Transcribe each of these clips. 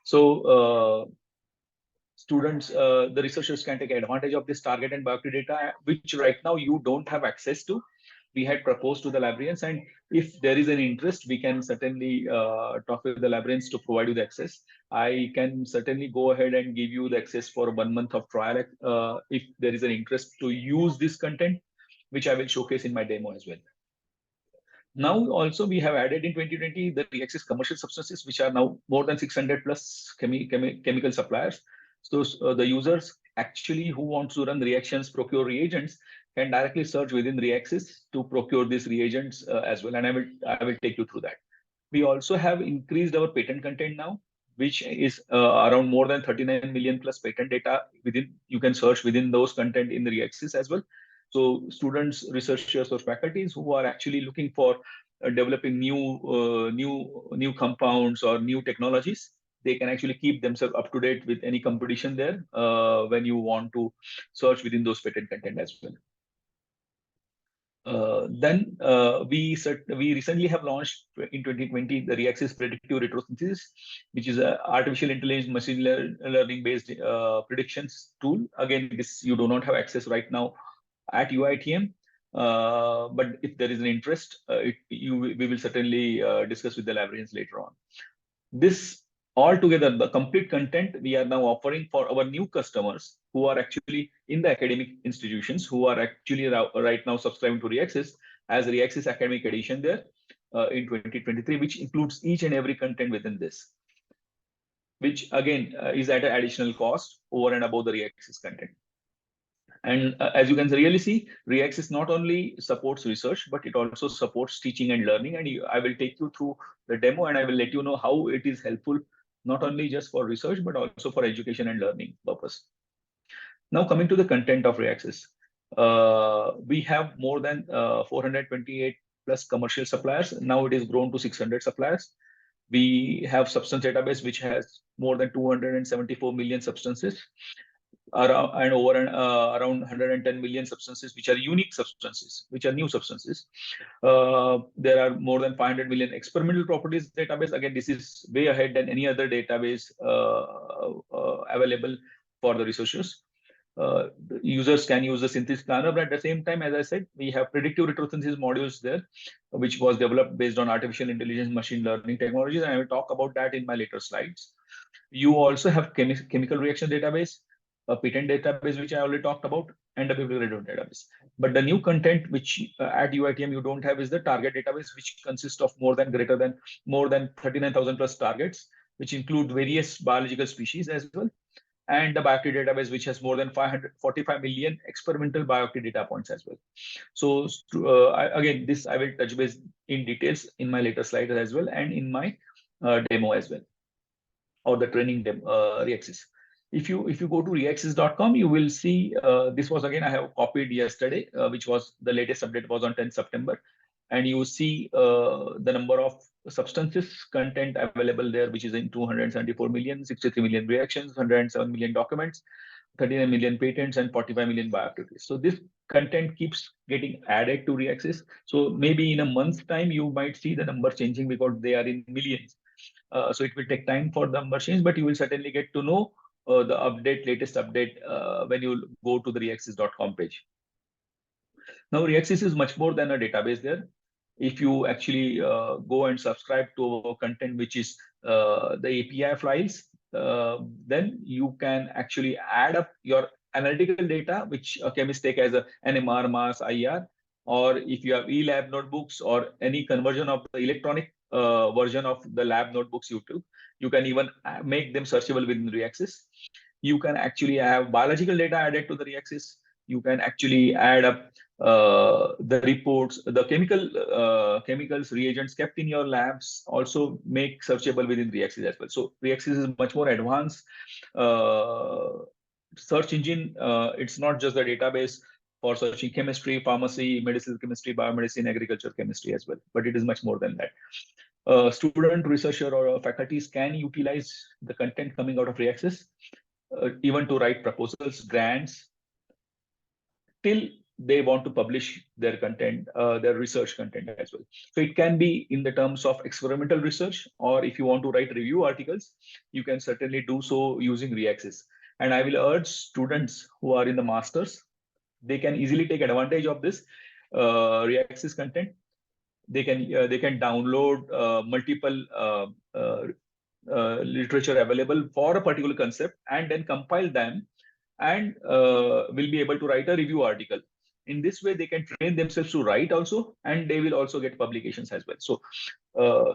So students, the researchers can take advantage of this target and bioactive data, which right now you don't have access to. We had proposed to the librarians, and if there is an interest, we can certainly talk with the librarians to provide you the access. I can certainly go ahead and give you the access for 1 month of trial if there is an interest to use this content, which I will showcase in my demo as well. Now, also we have added in 2020 the REAXYS commercial substances, which are now more than 600 plus chemical suppliers. So the users actually who want to run reactions, procure reagents, can directly search within REAXYS to procure these reagents as well. And I will take you through that. We also have increased our patent content now, which is around more than 39 million plus patent data within. You can search within those content in the REAXYS as well. So students, researchers, or faculties who are actually looking for developing new compounds or new technologies, they can actually keep themselves up to date with any competition there when you want to search within those patent content as well. We recently have launched in 2020 the REAXYS predictive retrosynthesis, which is an artificial intelligence machine learning based predictions tool. Again, this you do not have access right now at UITM, but if there is an interest, we will certainly discuss with the librarians later on. This altogether, the complete content we are now offering for our new customers who are actually in the academic institutions, who are actually right now subscribing to REAXYS as REAXYS Academic Edition there in 2023, which includes each and every content within this, which again is at an additional cost over and above the REAXYS content. And as you can really see, REAXYS not only supports research, but it also supports teaching and learning. And I will take you through the demo and I will let you know how it is helpful, not only just for research, but also for education and learning purpose. Now coming to the content of REAXYS, we have more than 428 plus commercial suppliers. Now it is grown to 600 suppliers. We have substance database, which has more than 274 million substances. Around 110 million substances, which are unique substances, which are new substances. There are more than 500 million experimental properties database. Again, this is way ahead than any other database available for the researchers. The users can use the synthesis planner, but at the same time, as I said, we have predictive retrosynthesis modules there, which was developed based on artificial intelligence, machine learning technologies, and I will talk about that in my later slides. You also have chemical reaction database, a patent database, which I already talked about, and a bibliography database. But the new content, which at UITM you don't have, is the target database, which consists of more than 39,000 plus targets, which include various biological species as well, and the bioactive database, which has more than 545 million experimental bioactive data points as well. So again, this I will touch base in details in my later slides as well, and in my demo as well, or the training demo, REAXYS. If you go to reaxys.com, you will see this was again I have copied yesterday, which was the latest update was on 10th September, and you see the number of substances content available there, which is in 274 million, 63 million reactions, 107 million documents, 39 million patents, and 45 million bioactivities. So this content keeps getting added to REAXYS. So maybe in a month's time, you might see the number changing because they are in millions. So it will take time for the number change, but you will certainly get to know the latest update when you go to the reaxys.com page. Now, REAXYS is much more than a database there. If you actually go and subscribe to our content, which is the API files, then you can actually add up your analytical data, which a chemist take as a NMR, mass, IR, or if you have e-lab notebooks or any conversion of the electronic version of the lab notebooks you took, you can even make them searchable within REAXYS. You can actually have biological data added to the REAXYS. You can actually add up the reports, the chemicals, reagents kept in your labs, also make searchable within REAXYS as well. So REAXYS is much more advanced search engine. It's not just a database for searching chemistry, pharmacy, medicinal chemistry, biomedicine, agriculture chemistry as well, but it is much more than that. Student, researcher, or faculties can utilize the content coming out of REAXYS even to write proposals, grants, till they want to publish their content, their research content as well. So it can be in the terms of experimental research, or if you want to write review articles, you can certainly do so using REAXYS. And I will urge students who are in the masters, they can easily take advantage of this REAXYS content. They can download multiple literature available for a particular concept and then compile them, and will be able to write a review article. In this way, they can train themselves to write also, and they will also get publications as well. So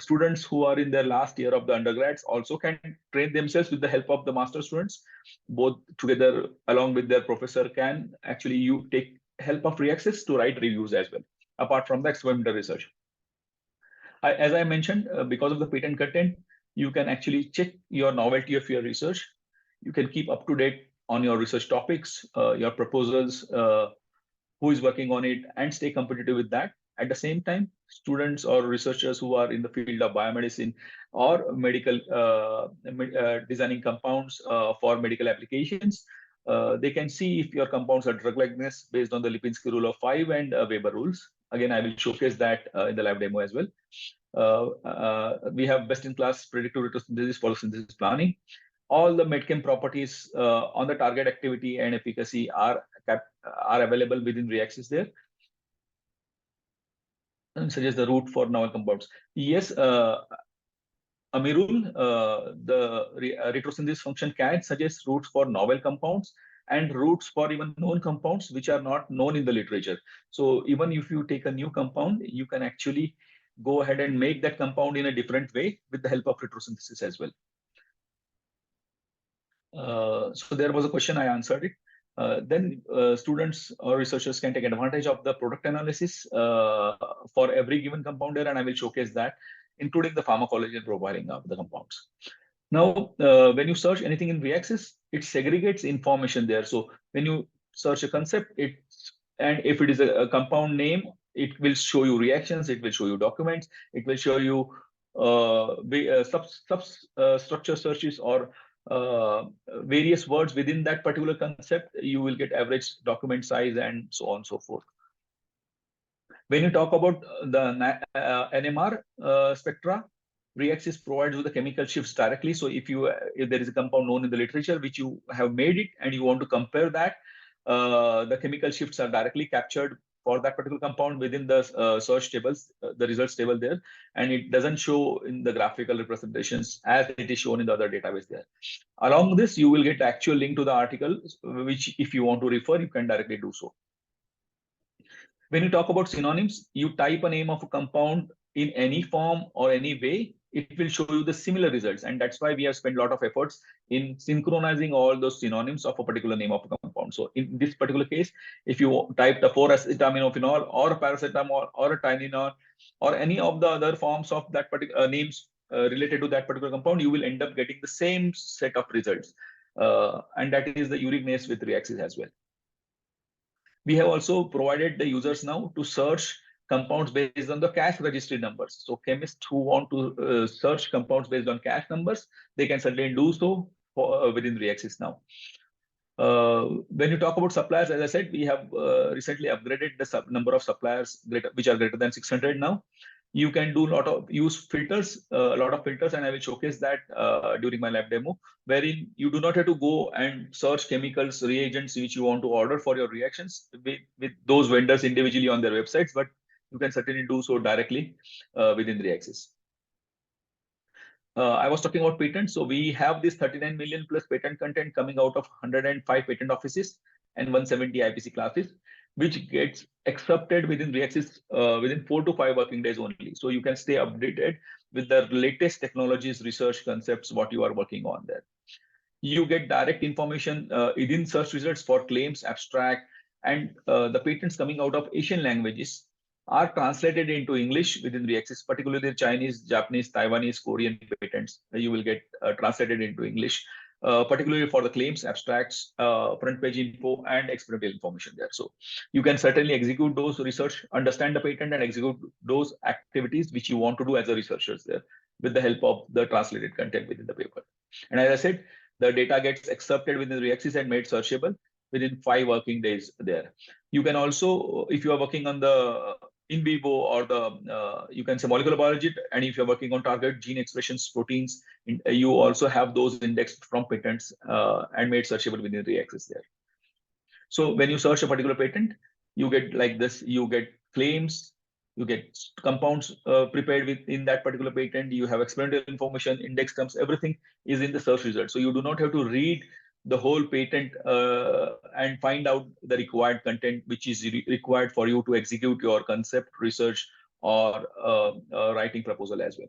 students who are in their last year of the undergrads also can train themselves with the help of the master students. Both together, along with their professor, can actually you take help of REAXYS to write reviews as well, apart from the experimental research. As I mentioned, because of the patent content, you can actually check your novelty of your research. You can keep up to date on your research topics, your proposals, who is working on it, and stay competitive with that. At the same time, students or researchers who are in the field of biomedicine or medical designing compounds for medical applications, they can see if your compounds are drug likeness based on the Lipinski rule of 5 and Weber rules. Again, I will showcase that in the live demo as well. We have best-in-class predictive retrosynthesis photosynthesis planning. All the medchem properties on the target activity and efficacy are available within REAXYS there, and suggest the route for novel compounds. Yes, Amirul, the retrosynthesis function can suggest routes for novel compounds and routes for even known compounds which are not known in the literature. So even if you take a new compound, you can actually go ahead and make that compound in a different way with the help of retrosynthesis as well. So there was a question, I answered it. Then students or researchers can take advantage of the product analysis for every given compound there, and I will showcase that, including the pharmacology and profiling of the compounds. Now, when you search anything in REAXYS, it segregates information there. So when you search a concept, and if it is a compound name, it will show you reactions, it will show you documents, it will show you structure searches or various words within that particular concept. You will get average document size and so on and so forth. When you talk about the NMR spectra, REAXYS provides you the chemical shifts directly. So if there is a compound known in the literature which you have made it and you want to compare that, the chemical shifts are directly captured for that particular compound within the search tables, the results table there, and it doesn't show in the graphical representations as it is shown in the other database there. Along with this, you will get actual link to the article, which if you want to refer, you can directly do so. When you talk about synonyms, you type a name of a compound in any form or any way, it will show you the similar results. And that's why we have spent a lot of efforts in synchronizing all those synonyms of a particular name of a compound. So in this particular case, if you type the 4-acetaminophenol or a paracetamol or a Tylenol or any of the other forms of that particular names related to that particular compound, you will end up getting the same set of results. And that is the uniqueness with REAXYS as well. We have also provided the users now to search compounds based on the cache registry numbers. So chemists who want to search compounds based on cache numbers, they can certainly do so within REAXYS now. When you talk about suppliers, as I said, we have recently upgraded the number of suppliers which are greater than 600 now. You can do use filters, a lot of filters, and I will showcase that during my lab demo, wherein you do not have to go and search chemicals, reagents which you want to order for your reactions with those vendors individually on their websites, but you can certainly do so directly within REAXYS. I was talking about patents. So we have this 39 million plus patent content coming out of 105 patent offices and 170 IPC classes, which gets accepted within REAXYS within 4 to 5 working days only. So you can stay updated with the latest technologies, research concepts, what you are working on there. You get direct information within search results for claims, abstract, and the patents coming out of Asian languages are translated into English within REAXYS, particularly Chinese, Japanese, Taiwanese, Korean patents. You will get translated into English, particularly for the claims, abstracts, front page info, and experimental information there. So you can certainly execute those research, understand the patent, and execute those activities which you want to do as a researcher there with the help of the translated content within the paper. And as I said, the data gets accepted within REAXYS and made searchable. within 5 working days there. You can also, if you are working on the in vivo or the, you can say molecular biology, and if you're working on target gene expressions, proteins, you also have those indexed from patents and made searchable within REAXYS there. So when you search a particular patent, you get like this, you get claims, you get compounds prepared within that particular patent, you have experimental information, index terms, everything is in the search result. So you do not have to read the whole patent and find out the required content, which is required for you to execute your concept research or writing proposal as well.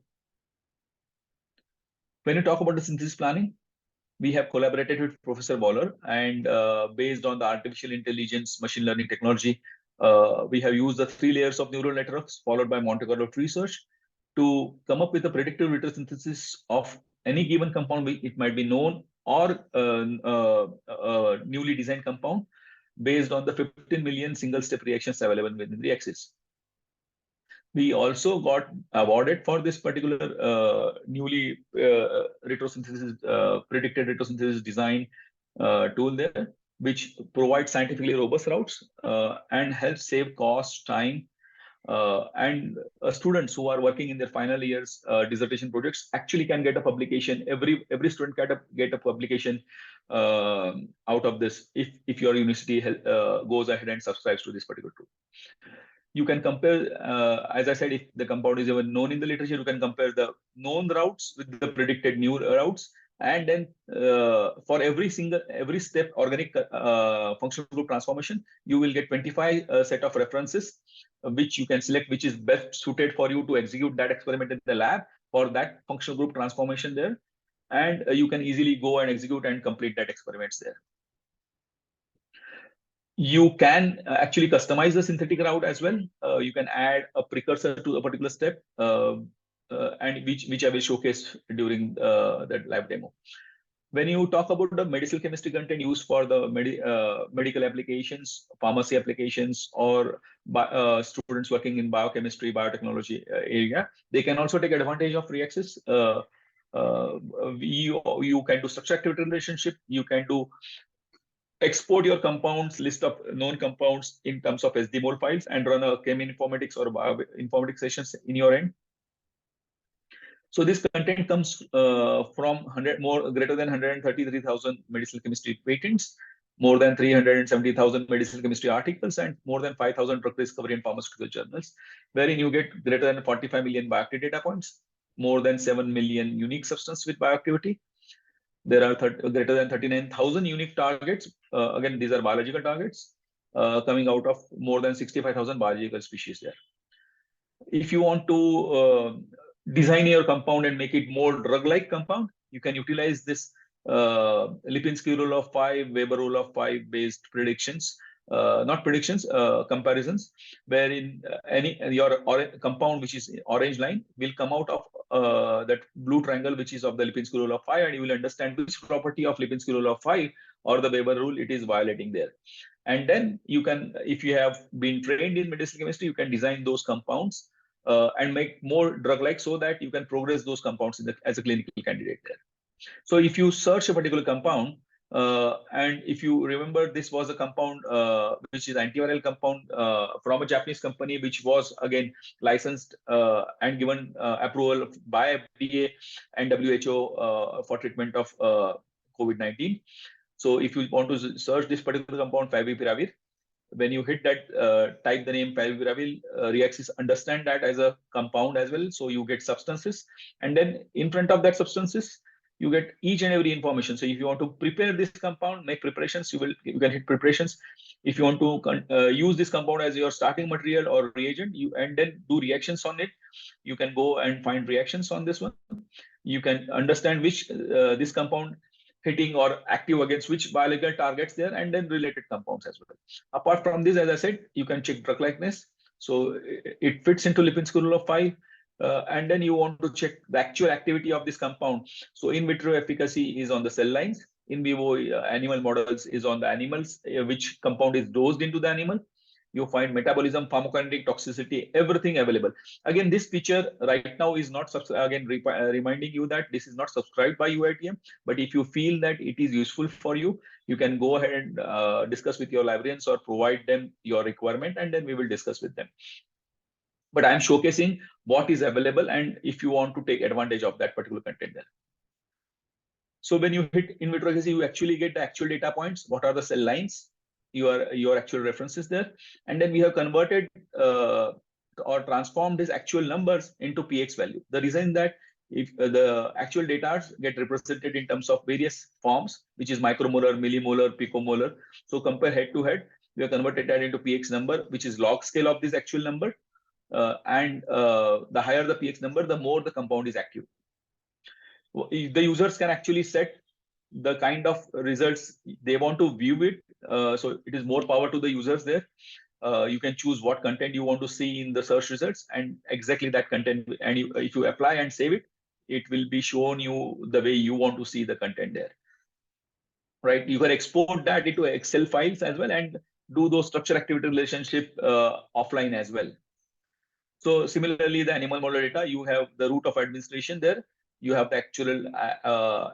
When you talk about the synthesis planning, we have collaborated with Professor Waller, and based on the artificial intelligence, machine learning technology, we have used the 3 layers of neural networks followed by Monte Carlo research to come up with a predictive retrosynthesis of any given compound. It might be known or newly designed compound based on the 15 million single-step reactions available within REAXYS. We also got awarded for this particular newly predicted retrosynthesis design tool there, which provides scientifically robust routes and helps save cost, time, and students who are working in their final years dissertation projects actually can get a publication. Every student can get a publication out of this if your university goes ahead and subscribes to this particular tool. You can compare, as I said, if the compound is even known in the literature, you can compare the known routes with the predicted new routes. And then for every step organic functional group transformation, you will get 25 set of references, which you can select which is best suited for you to execute that experiment in the lab for that functional group transformation there. And you can easily go and execute and complete that experiments there. You can actually customize the synthetic route as well. You can add a precursor to a particular step, and which I will showcase during that live demo. When you talk about the medicinal chemistry content used for the medical applications, pharmacy applications, or students working in biochemistry, biotechnology area, they can also take advantage of REAXYS. You can do structure-activity relationship. You can do export your compounds, list of known compounds in terms of SDMOL files, and run a cheminformatics or bioinformatics sessions in your end. So this content comes from greater than 133,000 medicinal chemistry patents, more than 370,000 medicinal chemistry articles, and more than 5,000 drug discovery and pharmaceutical journals, wherein you get greater than 45 million bioactivity data points, more than 7 million unique substances with bioactivity. There are greater than 39,000 unique targets. Again, these are biological targets coming out of more than 65,000 biological species there. If you want to design your compound and make it more drug-like compound, you can utilize this Lipinski rule of 5, Weber rule of 5 based predictions, comparisons, wherein your compound, which is orange line, will come out of that blue triangle, which is of the Lipinski rule of 5, and you will understand which property of Lipinski rule of 5 or the Weber rule it is violating there. And then you can, if you have been trained in medicinal chemistry, you can design those compounds and make more drug-like so that you can progress those compounds as a clinical candidate there. So if you search a particular compound, and if you remember, this was a compound which is antiviral compound from a Japanese company, which was again licensed and given approval by FDA and WHO for treatment of COVID-19. So if you want to search this particular compound, favipiravir, when you hit that, type the name favipiravir, REAXYS understand that as a compound as well. So you get substances, and then in front of that substances, you get each and every information. So if you want to prepare this compound, make preparations, you can hit preparations. If you want to use this compound as your starting material or reagent, and then do reactions on it, you can go and find reactions on this one. You can understand which this compound hitting or active against which biological targets there, and then related compounds as well. Apart from this, as I said, you can check drug likeness. So it fits into Lipinski rule of 5. And then you want to check the actual activity of this compound. So in vitro efficacy is on the cell lines. In vivo animal models is on the animals, which compound is dosed into the animal. You find metabolism, pharmacokinetic, toxicity, everything available. Again, this feature right now is not reminding you that this is not subscribed by UITM. But if you feel that it is useful for you, you can go ahead and discuss with your librarians or provide them your requirement, and then we will discuss with them. But I'm showcasing what is available, and if you want to take advantage of that particular content there. So when you hit in vitro REAXYS, you actually get the actual data points. What are the cell lines? Your actual references there, and then we have converted or transformed these actual numbers into px value. The reason that if the actual data get represented in terms of various forms, which is micromolar, millimolar, picomolar. So compare head to head, we have converted that into px number, which is log scale of this actual number. The higher the px number, the more the compound is active. The users can actually set the kind of results they want to view it. So it is more power to the users there. You can choose what content you want to see in the search results, and exactly that content. And if you apply and save it, it will be shown you the way you want to see the content there. Right? You can export that into Excel files as well and do those structure activity relationship offline as well. So similarly, the animal model data, you have the route of administration there. You have the actual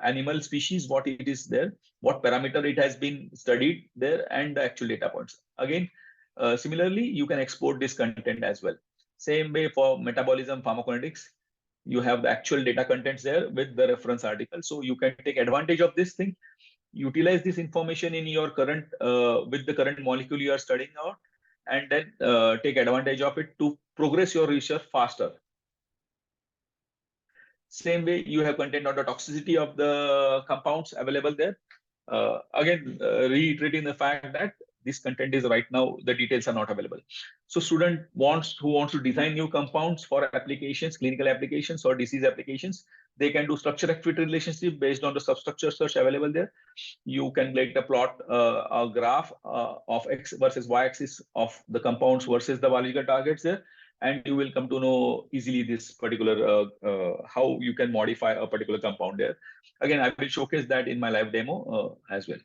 animal species, what it is there, what parameter it has been studied there, and the actual data points. Again, similarly, you can export this content as well. Same way for metabolism, pharmacokinetics, you have the actual data contents there with the reference article. So you can take advantage of this thing, utilize this information in your current, with the current molecule you are studying out, and then take advantage of it to progress your research faster. Same way, you have content on the toxicity of the compounds available there. Again, reiterating the fact that this content is right now, the details are not available. So student who wants to design new compounds for applications, clinical applications or disease applications, they can do structure activity relationship based on the substructure search available there. You can get a plot, a graph of X versus Y axis of the compounds versus the biological targets there. And you will come to know easily this particular, how you can modify a particular compound there. Again, I will showcase that in my live demo as well.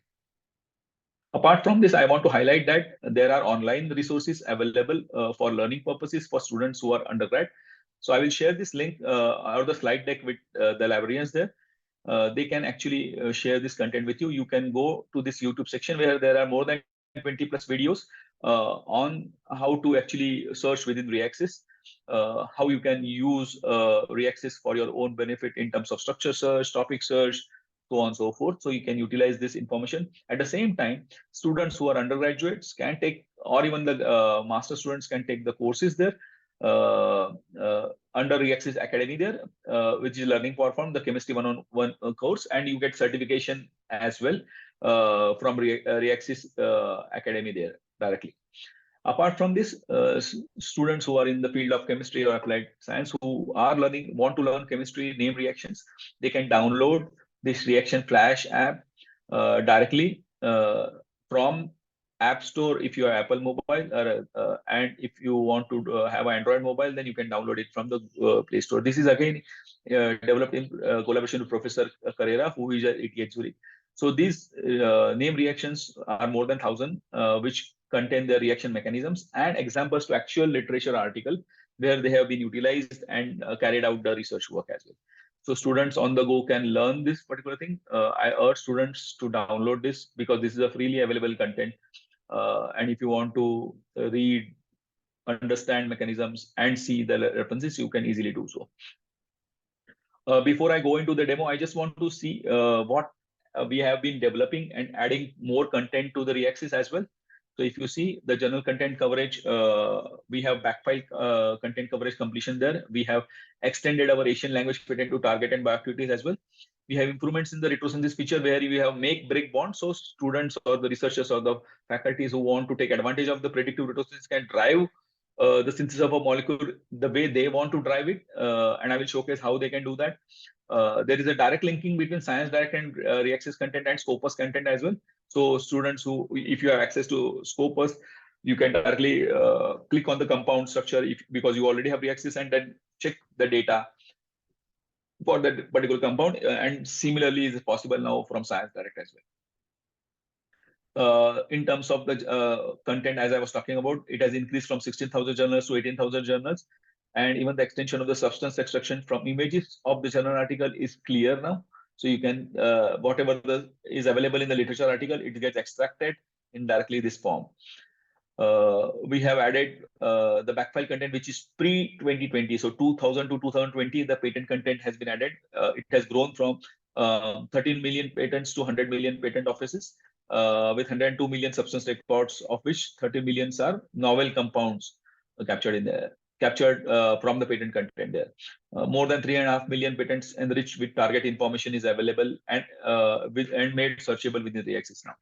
Apart from this, I want to highlight that there are online resources available for learning purposes for students who are undergrad. So I will share this link or the slide deck with the librarians there. They can actually share this content with you. You can go to this YouTube section where there are more than 20 plus videos on how to actually search within REAXYS, how you can use REAXYS for your own benefit in terms of structure search, topic search, so on and so forth. So you can utilize this information. At the same time, students who are undergraduates can take, or even the master students can take the courses there under REAXYS Academy there, which is learning platform, the chemistry 101 course, and you get certification as well from REAXYS Academy there directly. Apart from this, students who are in the field of chemistry or applied science who are want to learn chemistry name reactions, they can download this reaction flash app directly from App Store if you are Apple mobile, and if you want to have an Android mobile, then you can download it from the Play Store. This is again developed in collaboration with Professor Carrera, who is at ETH Zurich. So these name reactions are more than 1,000, which contain the reaction mechanisms and examples to actual literature article where they have been utilized and carried out the research work as well. So students on the go can learn this particular thing. I urge students to download this because this is a freely available content. And if you want to read, understand mechanisms and see the references, you can easily do so. Before I go into the demo, I just want to see what we have been developing and adding more content to the REAXYS as well. So if you see the general content coverage, we have backfile content coverage completion there. We have extended our Asian language patent to target and bioactivities as well. We have improvements in the retrosynthesis feature where we have make break bonds. So students or the researchers or the faculties who want to take advantage of the predictive retrosynthesis can drive the synthesis of a molecule the way they want to drive it. And I will showcase how they can do that. There is a direct linking between Science Direct and REAXYS content and Scopus content as well. So students who, if you have access to Scopus, you can directly click on the compound structure because you already have REAXYS and then check the data for that particular compound. And similarly is possible now from Science Direct as well. in terms of the content, as I was talking about, it has increased from 16,000 journals to 18,000 journals. And even the extension of the substance extraction from images of the journal article is clear now. So you can, whatever is available in the literature article, it gets extracted in directly this form. We have added the backfile content, which is pre-2020. So 2000 to 2020, the patent content has been added. It has grown from 13 million patents to 100 million patent offices, with 102 million substance records, of which 30 millions are novel compounds captured in there, captured from the patent content there. More than 3.5 million patents enriched with target information is available and made searchable within REAXYS now.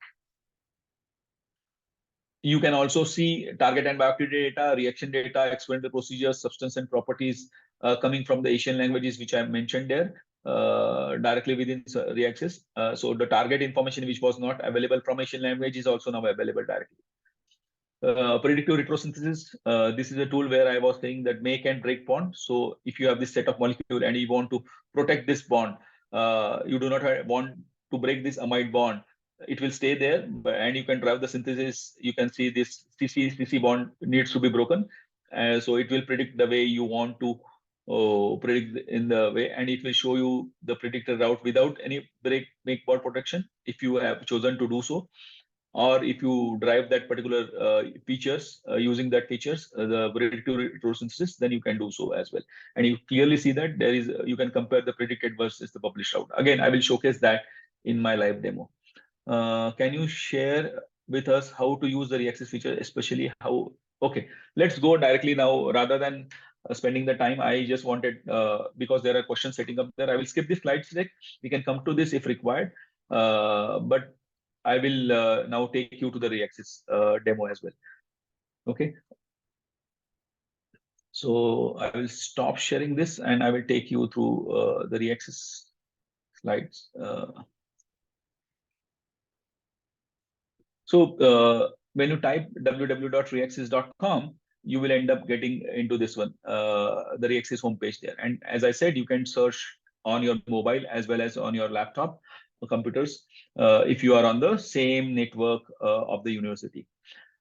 You can also see target and bioactivity data, reaction data, experimental procedures, substance and properties coming from the Asian languages, which I mentioned there, directly within REAXYS. So the target information which was not available from Asian language is also now available directly. Predictive retrosynthesis. This is a tool where I was saying that make and break bond. So if you have this set of molecule and you want to protect this bond, you do not want to break this amide bond, it will stay there, and you can drive the synthesis. You can see this CC bond needs to be broken. So it will predict the way you want to predict in the way, and it will show you the predicted route without any make bond protection if you have chosen to do so. Or if you drive that particular features using that features, the predictive retrosynthesis, then you can do so as well. And you clearly see that there is, you can compare the predicted versus the published route. Again, I will showcase that in my live demo. Can you share with us how to use the REAXYS feature, especially how? Okay, let's go directly now. Rather than spending the time, I just wanted, because there are questions setting up there, I will skip the slides deck. We can come to this if required. But I will now take you to the REAXYS demo as well. Okay. So I will stop sharing this and I will take you through the REAXYS slides. So when you type www.reaxys.com, you will end up getting into this one, the REAXYS homepage there. And as I said, you can search on your mobile as well as on your laptop or computers if you are on the same network of the university.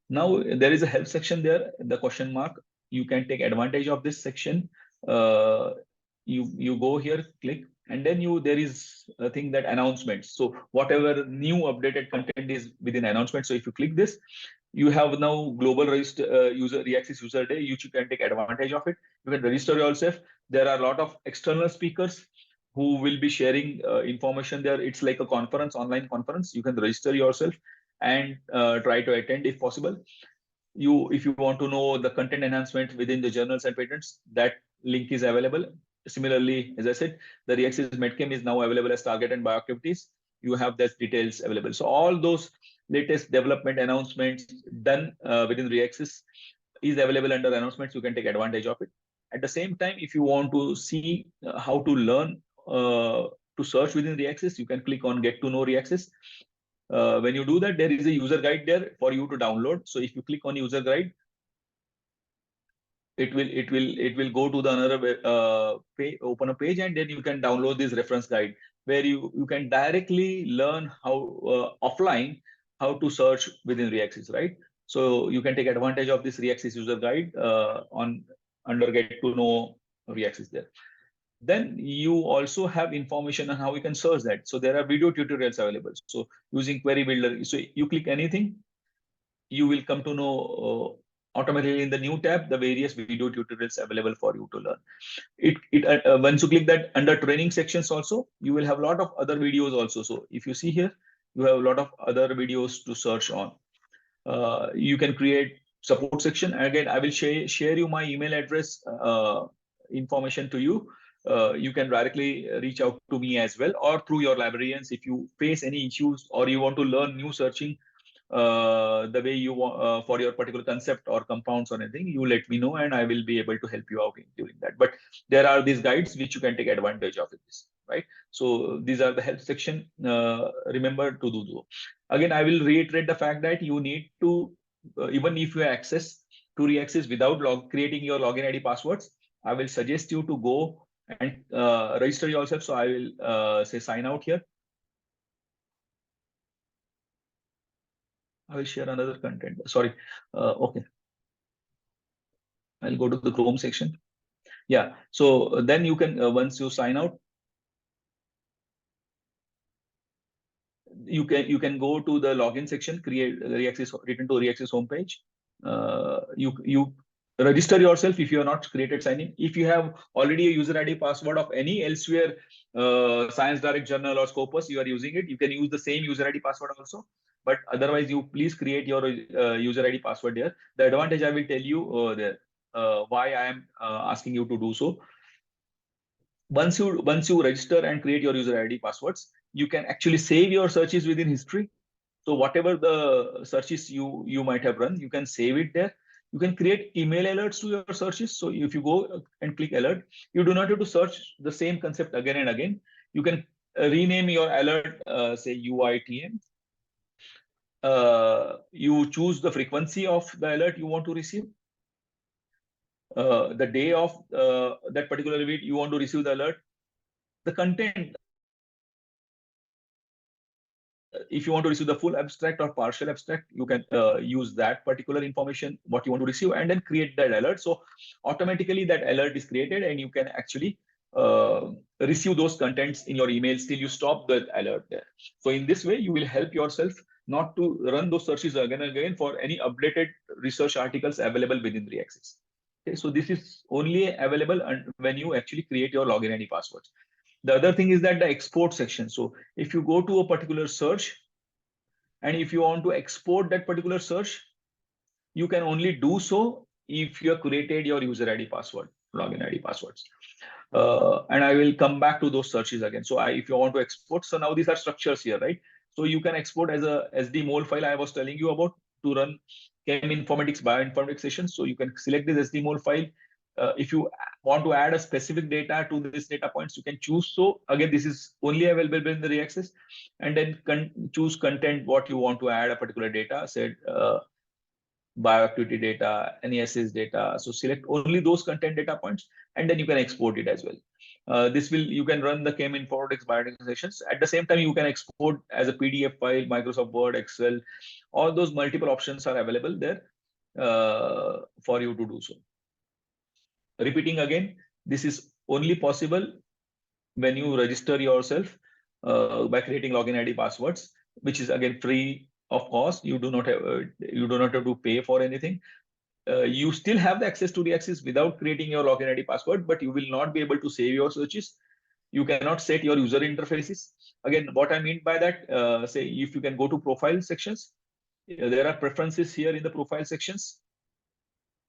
Now there is a help section there, the question mark. You can take advantage of this section. You go here, click, and then there is a thing that announcements. So whatever new updated content is within announcements. So if you click this, you have now global register user REAXYS user day. You can take advantage of it. You can register yourself. There are a lot of external speakers who will be sharing information there. It's like a conference, online conference. You can register yourself and try to attend if possible. If you want to know the content enhancement within the journals and patents, that link is available. Similarly, as I said, the REAXYS Medchem is now available as target and bioactivities. You have those details available. So all those latest development announcements done within REAXYS is available under announcements. You can take advantage of it. At the same time, if you want to see how to learn to search within REAXYS, you can click on Get to Know REAXYS. When you do that, there is a user guide there for you to download. So if you click on user guide, it will go to the another page, open a page, and then you can download this reference guide where you can directly learn how offline how to search within REAXYS, right? So you can take advantage of this REAXYS user guide under Get to Know REAXYS there. Then you also have information on how you can search that. So there are video tutorials available. So using Query Builder, so you click anything, you will come to know automatically in the new tab the various video tutorials available for you to learn. Once you click that, under training sections also, you will have a lot of other videos also. So if you see here, you have a lot of other videos to search on. You can create support section. Again, I will share you my email address information to you. You can directly reach out to me as well, or through your librarians if you face any issues or you want to learn new searching the way you want for your particular concept or compounds or anything. You let me know and I will be able to help you out during that. But there are these guides which you can take advantage of this, right? So these are the help section. Remember to do so. Again, I will reiterate the fact that you need to, even if you have access to REAXYS without creating your login ID passwords, I will suggest you to go and register yourself. So I will say sign out here. I will share another content. Sorry. Okay. I'll go to the Chrome section. Yeah. So then you can, once you sign out, you can go to the login section, create REAXYS, return to REAXYS homepage. You register yourself if you are not created sign in. If you have already a user ID password of any elsewhere Science Direct journal or Scopus, you are using it, you can use the same user ID password also. But otherwise, you please create your user ID password there. The advantage I will tell you there, why I am asking you to do so. Once you register and create your user ID passwords, you can actually save your searches within history. So whatever the searches you might have run, you can save it there. You can create email alerts to your searches. So if you go and click alert, you do not have to search the same concept again and again. You can rename your alert, say UITM. You choose the frequency of the alert you want to receive. The day of that particular event you want to receive the alert. The content, if you want to receive the full abstract or partial abstract, you can use that particular information, what you want to receive, and then create that alert. So automatically that alert is created and you can actually receive those contents in your emails till you stop the alert there. So in this way, you will help yourself not to run those searches again and again for any updated research articles available within REAXYS. Okay, so this is only available when you actually create your login ID passwords. The other thing is that the export section. So if you go to a particular search and if you want to export that particular search, you can only do so if you have created your user ID password, login ID passwords. And I will come back to those searches again. So if you want to export, so now these are structures here, right? So you can export as a SD mol file I was telling you about to run chem informatics, bioinformatics sessions. So you can select this SD mol file. If you want to add a specific data to this data points, you can choose. So again, this is only available in the REAXYS, and then choose content what you want to add a particular data, said bioactivity data, NESS data. So select only those content data points, and then you can export it as well. You can run the chem informatics bioinformatics sessions. At the same time, you can export as a PDF file, Microsoft Word, Excel. All those multiple options are available there for you to do so. Repeating again, this is only possible when you register yourself by creating login ID passwords, which is again free of cost. You do not have to pay for anything. You still have the access to the REAXYS without creating your login ID password, but you will not be able to save your searches. You cannot set your user interfaces. Again, what I mean by that, say if you can go to profile sections, there are preferences here in the profile sections.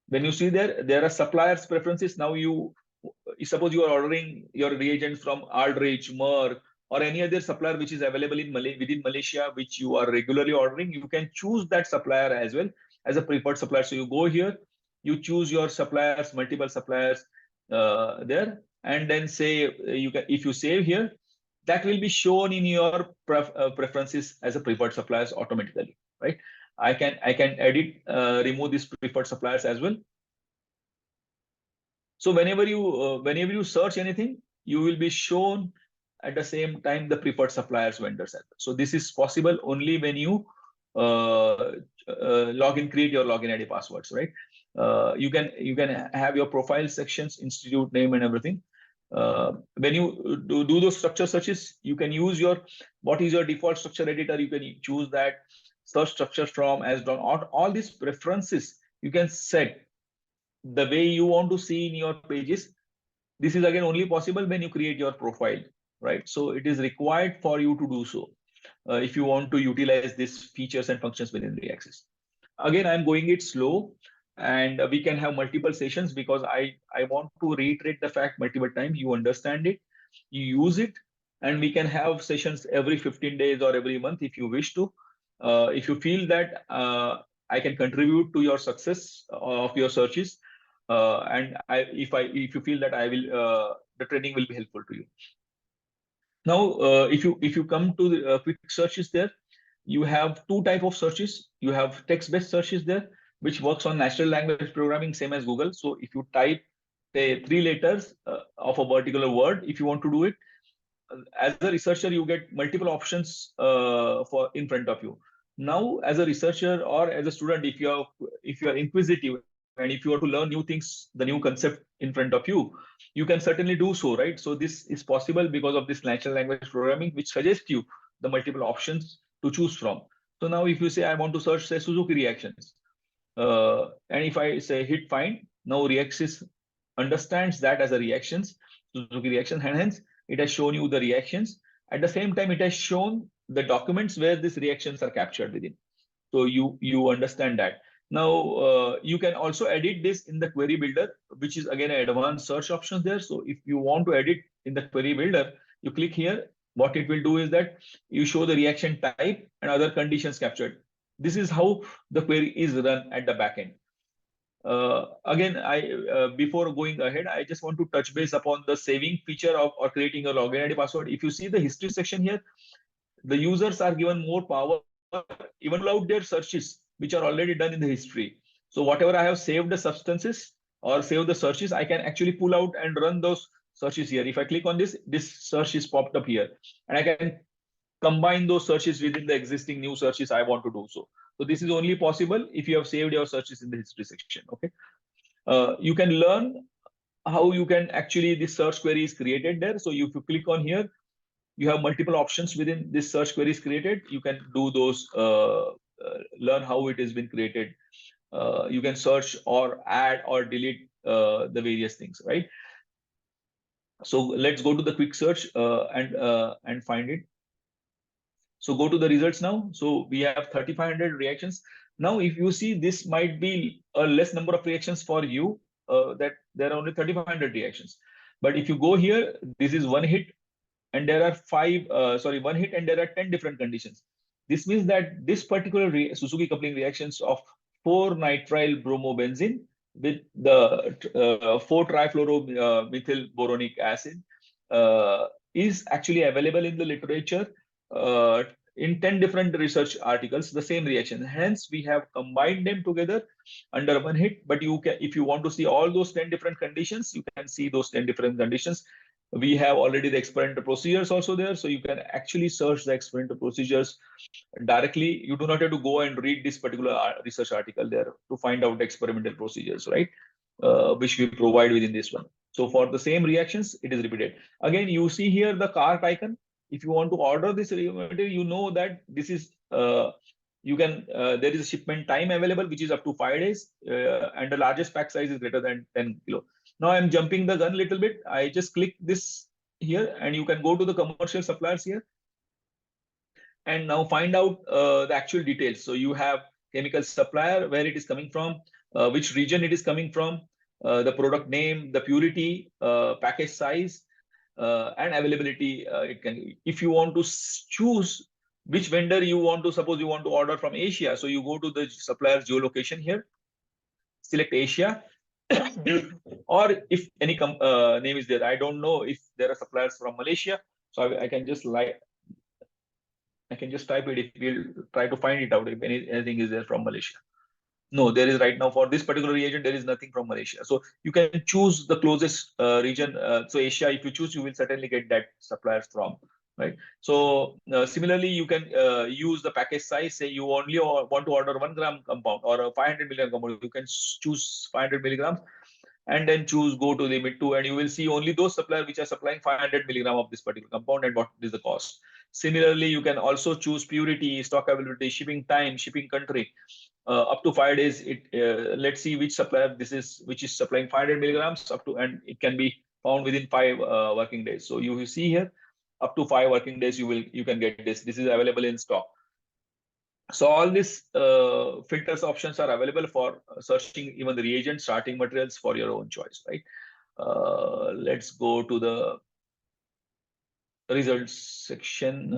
When you see there are suppliers preferences. Now suppose you are ordering your reagents from Aldrich, Merck, or any other supplier which is available within Malaysia, which you are regularly ordering, you can choose that supplier as well as a preferred supplier. So you go here, you choose your suppliers, multiple suppliers there, and then say if you save here, that will be shown in your preferences as a preferred suppliers automatically, right? I can edit, remove these preferred suppliers as well. So whenever you search anything, you will be shown at the same time the preferred suppliers vendors. So this is possible only when you create your login ID passwords, right? You can have your profile sections, institute name, and everything. When you do those structure searches, you can use what is your default structure editor. You can choose that search structure from as done. All these preferences you can set the way you want to see in your pages. This is again only possible when you create your profile, right? So it is required for you to do so if you want to utilize these features and functions within REAXYS. Again, I'm going it slow, and we can have multiple sessions because I want to reiterate the fact multiple times. You understand it, you use it, and we can have sessions every 15 days or every month if you wish to. If you feel that I can contribute to your success of your searches, and if you feel that the training will be helpful to you. Now, if you come to the quick searches there, you have two type of searches. You have text-based searches there, which works on natural language programming, same as Google. So if you type, say, 3 letters of a particular word, if you want to do it, as a researcher, you get multiple options for in front of you. Now, as a researcher or as a student, if you are inquisitive and if you want to learn new things, the new concept in front of you, you can certainly do so, right? So this is possible because of this natural language programming, which suggests you the multiple options to choose from. So now, if you say I want to search, say, Suzuki reactions, and if I say hit find, now REAXYS understands that as a reactions, Suzuki reaction, and hence it has shown you the reactions. At the same time, it has shown the documents where these reactions are captured within. So you understand that. Now you can also edit this in the query builder, which is again an advanced search options there. So if you want to edit in the query builder, you click here. What it will do is that you show the reaction type and other conditions captured. This is how the query is run at the backend. Again, I before going ahead, I just want to touch base upon the saving feature of or creating a login ID password. If you see the history section here, the users are given more power even pull out their searches which are already done in the history. So whatever I have saved the substances or saved the searches, I can actually pull out and run those searches here. If I click on this, this search is popped up here, and I can combine those searches within the existing new searches I want to do so. So this is only possible if you have saved your searches in the history section. Okay, you can learn how you can actually this search query is created there. So if you click on here, you have multiple options within this search query is created. You can do those, learn how it has been created. You can search or add or delete the various things, right? So let's go to the quick search and find it. So go to the results now. So we have 3,500 reactions. Now, if you see, this might be a less number of reactions for you, that there are only 3,500 reactions. But if you go here, this is one hit, and there are one hit, and there are 10 different conditions. This means that this particular Suzuki coupling reactions of 4-nitrile bromobenzene with the 4-trifluoromethyl boronic acid is actually available in the literature uh, in 10 different research articles, the same reaction. Hence, we have combined them together under one hit. But you can, if you want to see all those 10 different conditions, you can see those 10 different conditions. We have already the experimental procedures also there, so you can actually search the experimental procedures directly. You do not have to go and read this particular research article there to find out the experimental procedures, right? Which we provide within this one. So for the same reactions, it is repeated. Again, you see here the cart icon. If you want to order this material, you know that this is you can there is a shipment time available, which is up to 5 days, and the largest pack size is greater than 10 kilo. Now I'm jumping the gun a little bit. I just click this here, and you can go to the commercial suppliers here and now find out the actual details. So you have chemical supplier, where it is coming from, which region it is coming from, the product name, the purity, package size, and availability. It can, if you want to choose which vendor you want to, suppose you want to order from Asia, so you go to the supplier's geolocation here, select Asia, or if any name is there. I don't know if there are suppliers from Malaysia, so I can just I can just type it if we'll try to find it out if anything is there from Malaysia. No, there is right now for this particular reagent, there is nothing from Malaysia. So you can choose the closest region. So Asia, if you choose, you will certainly get that suppliers from, right? So similarly, you can use the package size. Say you only want to order 1 gram compound or a 500 milligram compound. You can choose 500 milligrams and then choose go to limit 2, and you will see only those suppliers which are supplying 500 milligram of this particular compound and what is the cost. Similarly, you can also choose purity, stock availability, shipping time, shipping country. Up to 5 days, it let's see which supplier this is, which is supplying 500 milligrams up to, and it can be found within 5 working days. So you will see here, up to 5 working days, you can get this. This is available in stock. So all these filters options are available for searching even the reagent starting materials for your own choice, right? Let's go to the results section.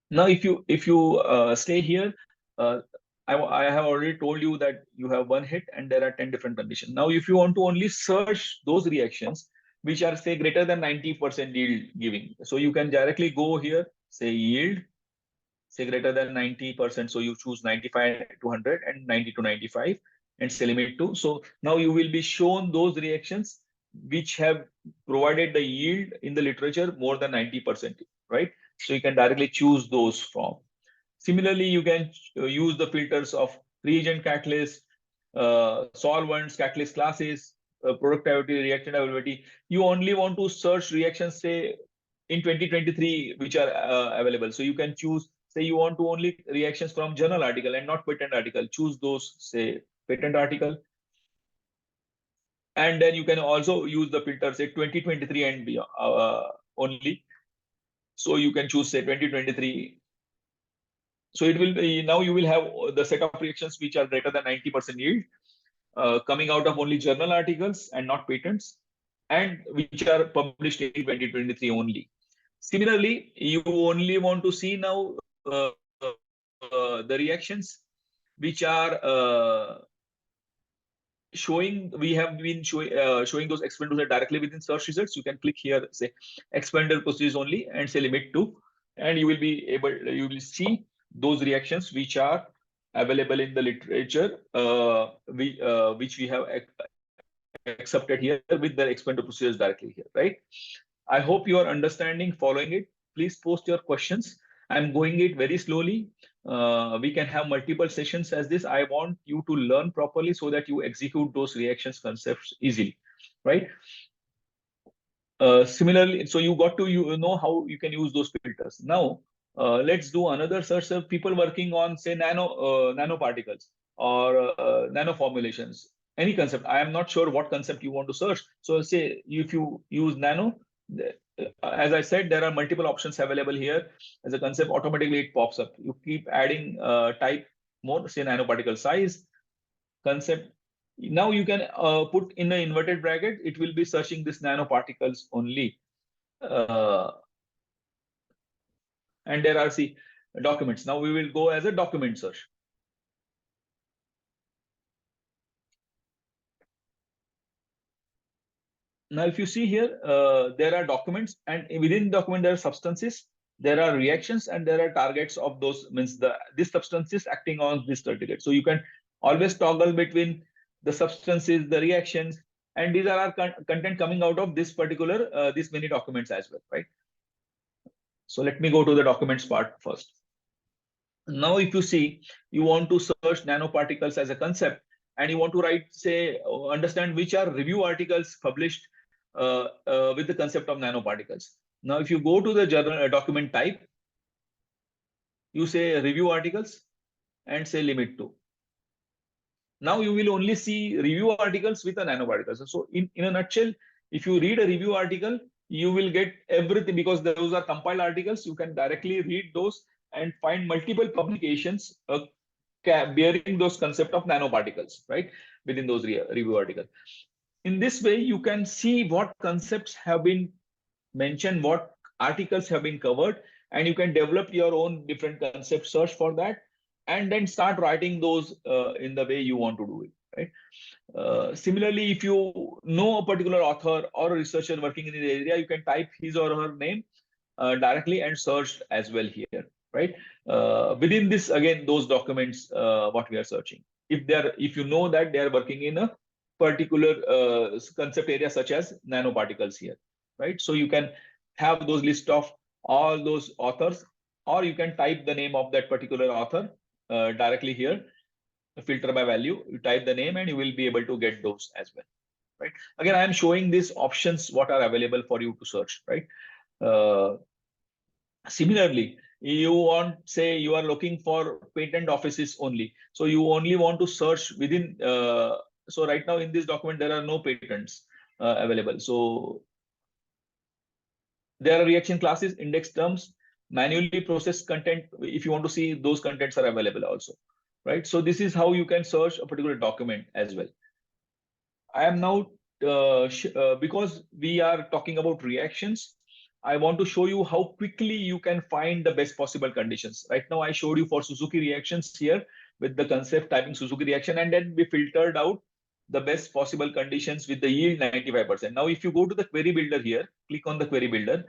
Now, if you stay here, uh, I have already told you that you have one hit and there are 10 different conditions. Now, if you want to only search those reactions which are say greater than 90% yield giving, so you can directly go here, say yield, say greater than 90%. So you choose 95 to 100 and 90 to 95 and say limit to. So now you will be shown those reactions which have provided the yield in the literature more than 90%, right? So you can directly choose those from. Similarly, you can use the filters of reagent catalyst, solvents, catalyst classes, productivity, reactant availability. You only want to search reactions, say, in 2023, which are available. So you can choose, say, you want to only reactions from journal article and not patent article. Choose those, say, patent article. And then you can also use the filter, say, 2023 and beyond, only. So you can choose, say, 2023. So it will be, now you will have the set of reactions which are greater than 90% yield, coming out of only journal articles and not patents, and which are published in 2023 only. Similarly, you only want to see now the reactions which are showing, we have been showing those experimental directly within search results. You can click here, say experimental procedures only, and say limit to, and you will be able, you will see those reactions which are available in the literature, which we have accepted here with the experimental procedures directly here, right? I hope you are understanding, following it. Please post your questions. I'm going it very slowly. We can have multiple sessions as this. I want you to learn properly so that you execute those reactions concepts easily, right? Similarly, so you got to know how you can use those filters. Now, let's do another search of people working on, say, nanoparticles or nano formulations. Any concept. I am not sure what concept you want to search. So say if you use nano, as I said, there are multiple options available here. As a concept, automatically it pops up. You keep adding type more, say nanoparticle size, concept. Now you can put in the inverted bracket, it will be searching this nanoparticles only. And there are, see, documents. Now we will go as a document search. Now, if you see here, there are documents, and within the document, there are substances, there are reactions, and there are targets of those, means this substances acting on this target. So you can always toggle between the substances, the reactions, and these are our content coming out of this particular, these many documents as well, right? So let me go to the documents part first. Now, if you see, you want to search nanoparticles as a concept, and you want to write, say, understand which are review articles published with the concept of nanoparticles. Now, if you go to the journal document type, you say review articles and say limit to. Now you will only see review articles with a nanoparticles. So in a nutshell, if you read a review article, you will get everything, because those are compiled articles. You can directly read those and find multiple publications bearing those concept of nanoparticles, right, within those review articles. In this way, you can see what concepts have been mentioned, what articles have been covered, and you can develop your own different concept search for that, and then start writing those in the way you want to do it, right? Similarly, if you know a particular author or a researcher working in the area, you can type his or her name directly and search as well here, right? Within this, again, those documents, what we are searching. If you know that they are working in a particular concept area such as nanoparticles here, right? So you can have those list of all those authors, or you can type the name of that particular author directly here, filter by value. You type the name and you will be able to get those as well, right? Again, I am showing these options what are available for you to search, right? Similarly, you want, say, you are looking for patent offices only. So you only want to search within, so right now in this document, there are no patents available. So there are reaction classes, index terms, manually processed content. If you want to see, those contents are available also, right? So this is how you can search a particular document as well. I am now, because we are talking about reactions, I want to show you how quickly you can find the best possible conditions. Right now, I showed you for Suzuki reactions here with the concept typing Suzuki reaction, and then we filtered out the best possible conditions with the yield 95%. Now, if you go to the query builder here, click on the query builder.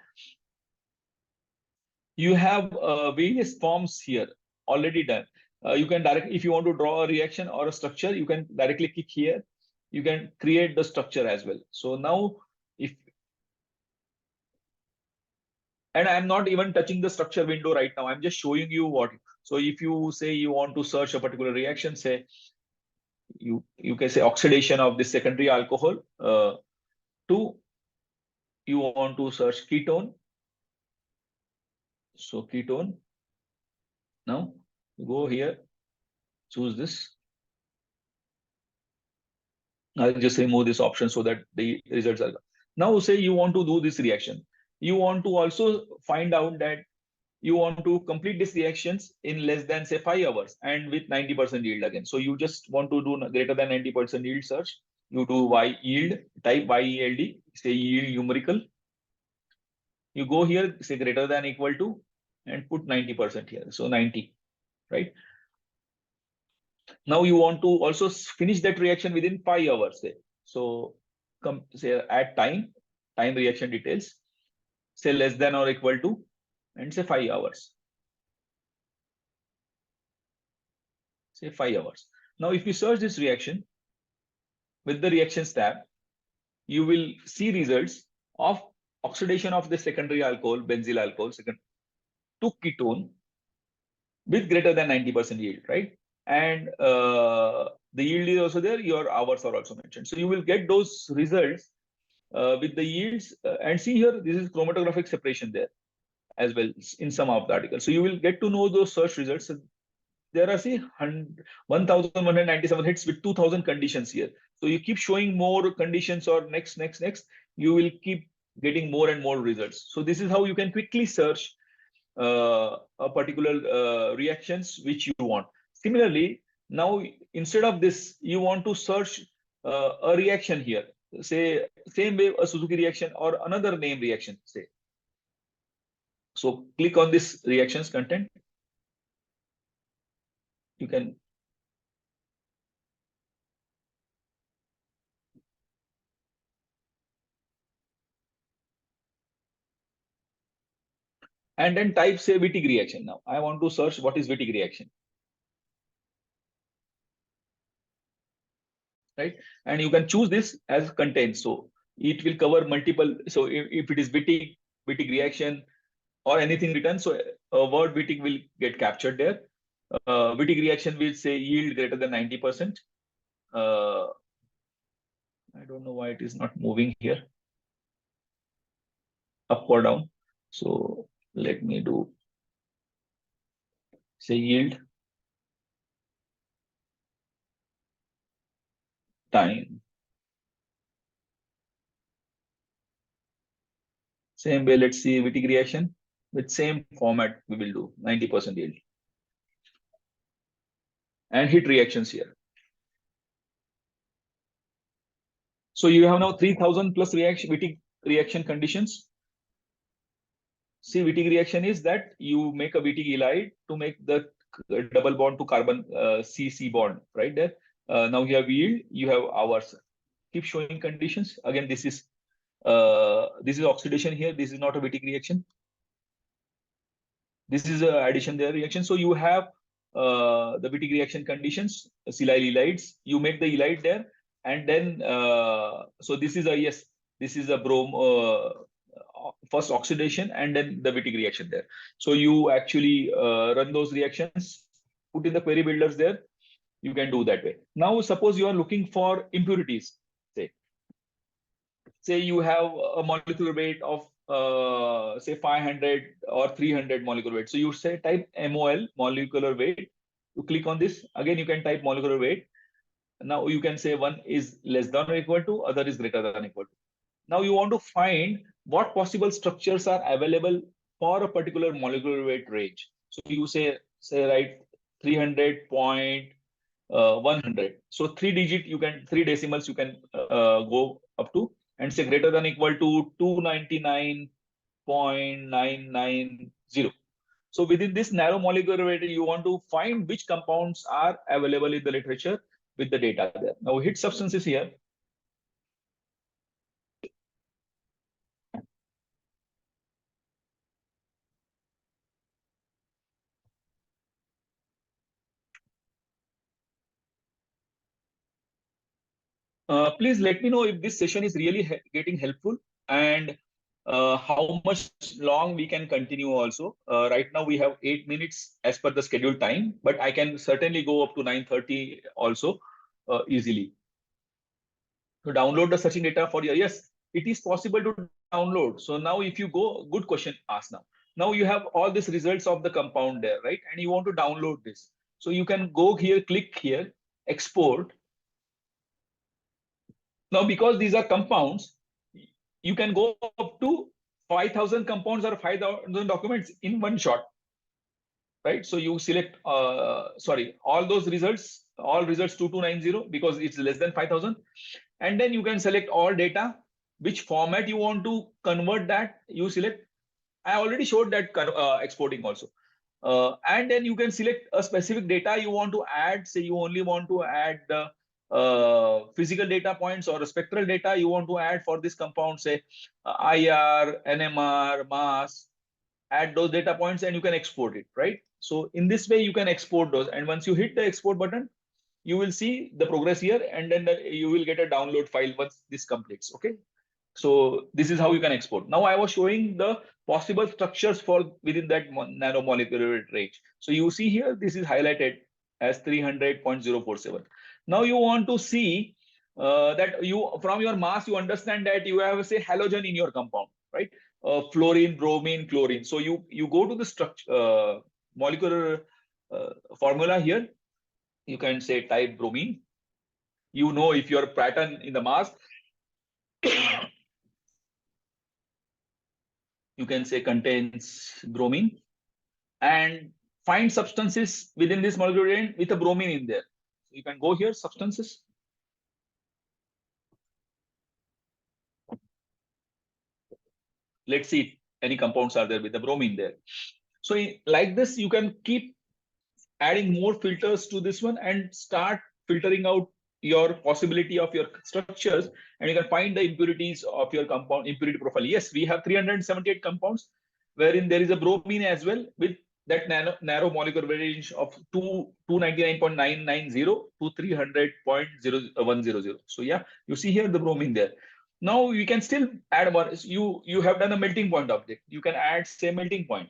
You have various forms here already done. You can directly, if you want to draw a reaction or a structure, you can directly click here. You can create the structure as well. So now, if and I'm not even touching the structure window right now. I'm just showing you what. So if you say you want to search a particular reaction, say you can say oxidation of the secondary alcohol to you want to search ketone. So ketone. Now go here, choose this. I'll just remove this option so that the results are. Now say you want to do this reaction. You want to also find out that you want to complete these reactions in less than say 5 hours and with 90% yield again. So you just want to do greater than 90% yield search. You do Y yield, type YELD, say yield numerical. You go here, say greater than equal to, and put 90% here. So 90, right? Now you want to also finish that reaction within 5 hours. Say. So come say add time reaction details, say less than or equal to, and say 5 hours. Say 5 hours. Now, if you search this reaction with the reactions tab, you will see results of oxidation of the secondary alcohol, benzyl alcohol, to ketone with greater than 90% yield, right? And the yield is also there. Your hours are also mentioned. So you will get those results with the yields. And see here, this is chromatographic separation there as well in some of the articles. So you will get to know those search results. There are say 1,197 hits with 2,000 conditions here. So you keep showing more conditions or next, you will keep getting more and more results. So this is how you can quickly search a particular reactions which you want. Similarly, now instead of this, you want to search a reaction here. Say same way a Suzuki reaction or another name reaction. Say. So click on this reactions content. You can and then type say Wittig reaction. Now I want to search what is Wittig reaction, right? And you can choose this as content. So it will cover multiple. So if it is Wittig reaction or anything written, so a word Wittig will get captured there. Wittig reaction will say yield greater than 90%. I don't know why it is not moving here, up or down. So let me do say yield time. Same way, let's see Wittig reaction with same format we will do 90% yield. And hit reactions here. So you have now 3,000 plus Wittig reaction conditions. See, Wittig reaction is that you make a Wittig halide to make the double bond to carbon C bond, right there. Now you have yield, you have hours. Keep showing conditions. Again, this is oxidation here. This is not a Wittig reaction. This is a addition there reaction. So you have the Wittig reaction conditions, silyl halides. You make the halide there, and then so this is a yes. This is a first oxidation and then the Wittig reaction there. So you actually run those reactions, put in the query builders there. You can do that way. Now, suppose you are looking for impurities. Say you have a molecular weight of say 500 or 300 molecular weight. So you say type MOL, molecular weight. You click on this. Again, you can type molecular weight. Now you can say one is less than or equal to, other is greater than or equal to. Now you want to find what possible structures are available for a particular molecular weight range. So you say right 300.100. So 3 digit you can 3 decimals you can go up to, and say greater than equal to 299.990. So within this narrow molecular weight, you want to find which compounds are available in the literature with the data there. Now hit substances here. Please let me know if this session is really getting helpful, and how much long we can continue also. Right now we have 8 minutes as per the scheduled time, but I can certainly go up to 9:30 also easily. To download the searching data for your, yes, it is possible to download. So now if you go, good question asked now. Now you have all these results of the compound there, right? And you want to download this. So you can go here, click here, export. Now, because these are compounds, you can go up to 5,000 compounds or 5,000 documents in one shot, right? So you select, sorry, all those results, all results 2290, because it's less than 5,000. And then you can select all data, which format you want to convert that, you select. I already showed that exporting also. And then you can select a specific data you want to add. Say you only want to add the physical data points or spectral data you want to add for this compound, say IR, NMR, mass, add those data points and you can export it, right? So in this way, you can export those. And once you hit the export button, you will see the progress here, and then you will get a download file once this completes, okay? So this is how you can export. Now I was showing the possible structures for within that nanomolecular range. So you see here, this is highlighted as 300.047. Now you want to see that you, from your mass, you understand that you have, say, halogen in your compound, right? Fluorine, bromine, chlorine. So you go to the structure, molecular formula here. You can say type bromine. You know if your pattern in the mass, you can say contains bromine, and find substances within this molecular range with a bromine in there. So you can go here, substances. Let's see if any compounds are there with the bromine there. So like this, you can keep adding more filters to this one and start filtering out your possibility of your structures, and you can find the impurities of your compound impurity profile. Yes, we have 378 compounds wherein there is a bromine as well, with that narrow molecular range of 299.990 to 300.0100. So yeah, you see here the bromine there. Now we can still add more. You have done a melting point object. You can add, say, melting point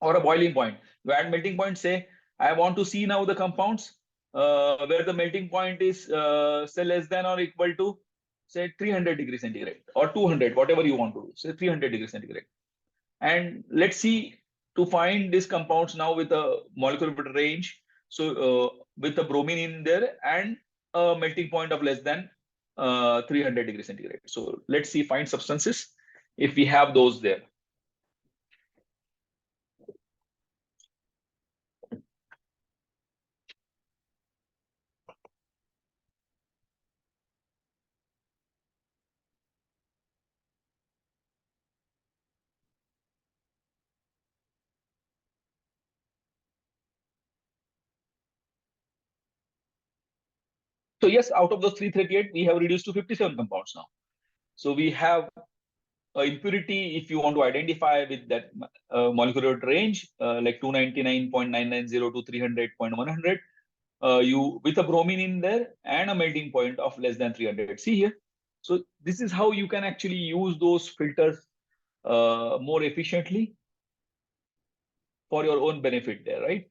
or a boiling point. You add melting point, say, I want to see now the compounds where the melting point is say less than or equal to, say, 300 degrees centigrade or 200, whatever you want to do, say 300 degrees centigrade. And let's see to find these compounds now with a molecular range. So with the bromine in there and a melting point of less than 300 degrees centigrade. So let's see, find substances if we have those there. So yes, out of those 338, we have reduced to 57 compounds now. So we have impurity, if you want to identify with that molecular range, like 299.990 to 300.100, you with a bromine in there and a melting point of less than 300. See here. So this is how you can actually use those filters more efficiently for your own benefit there, right?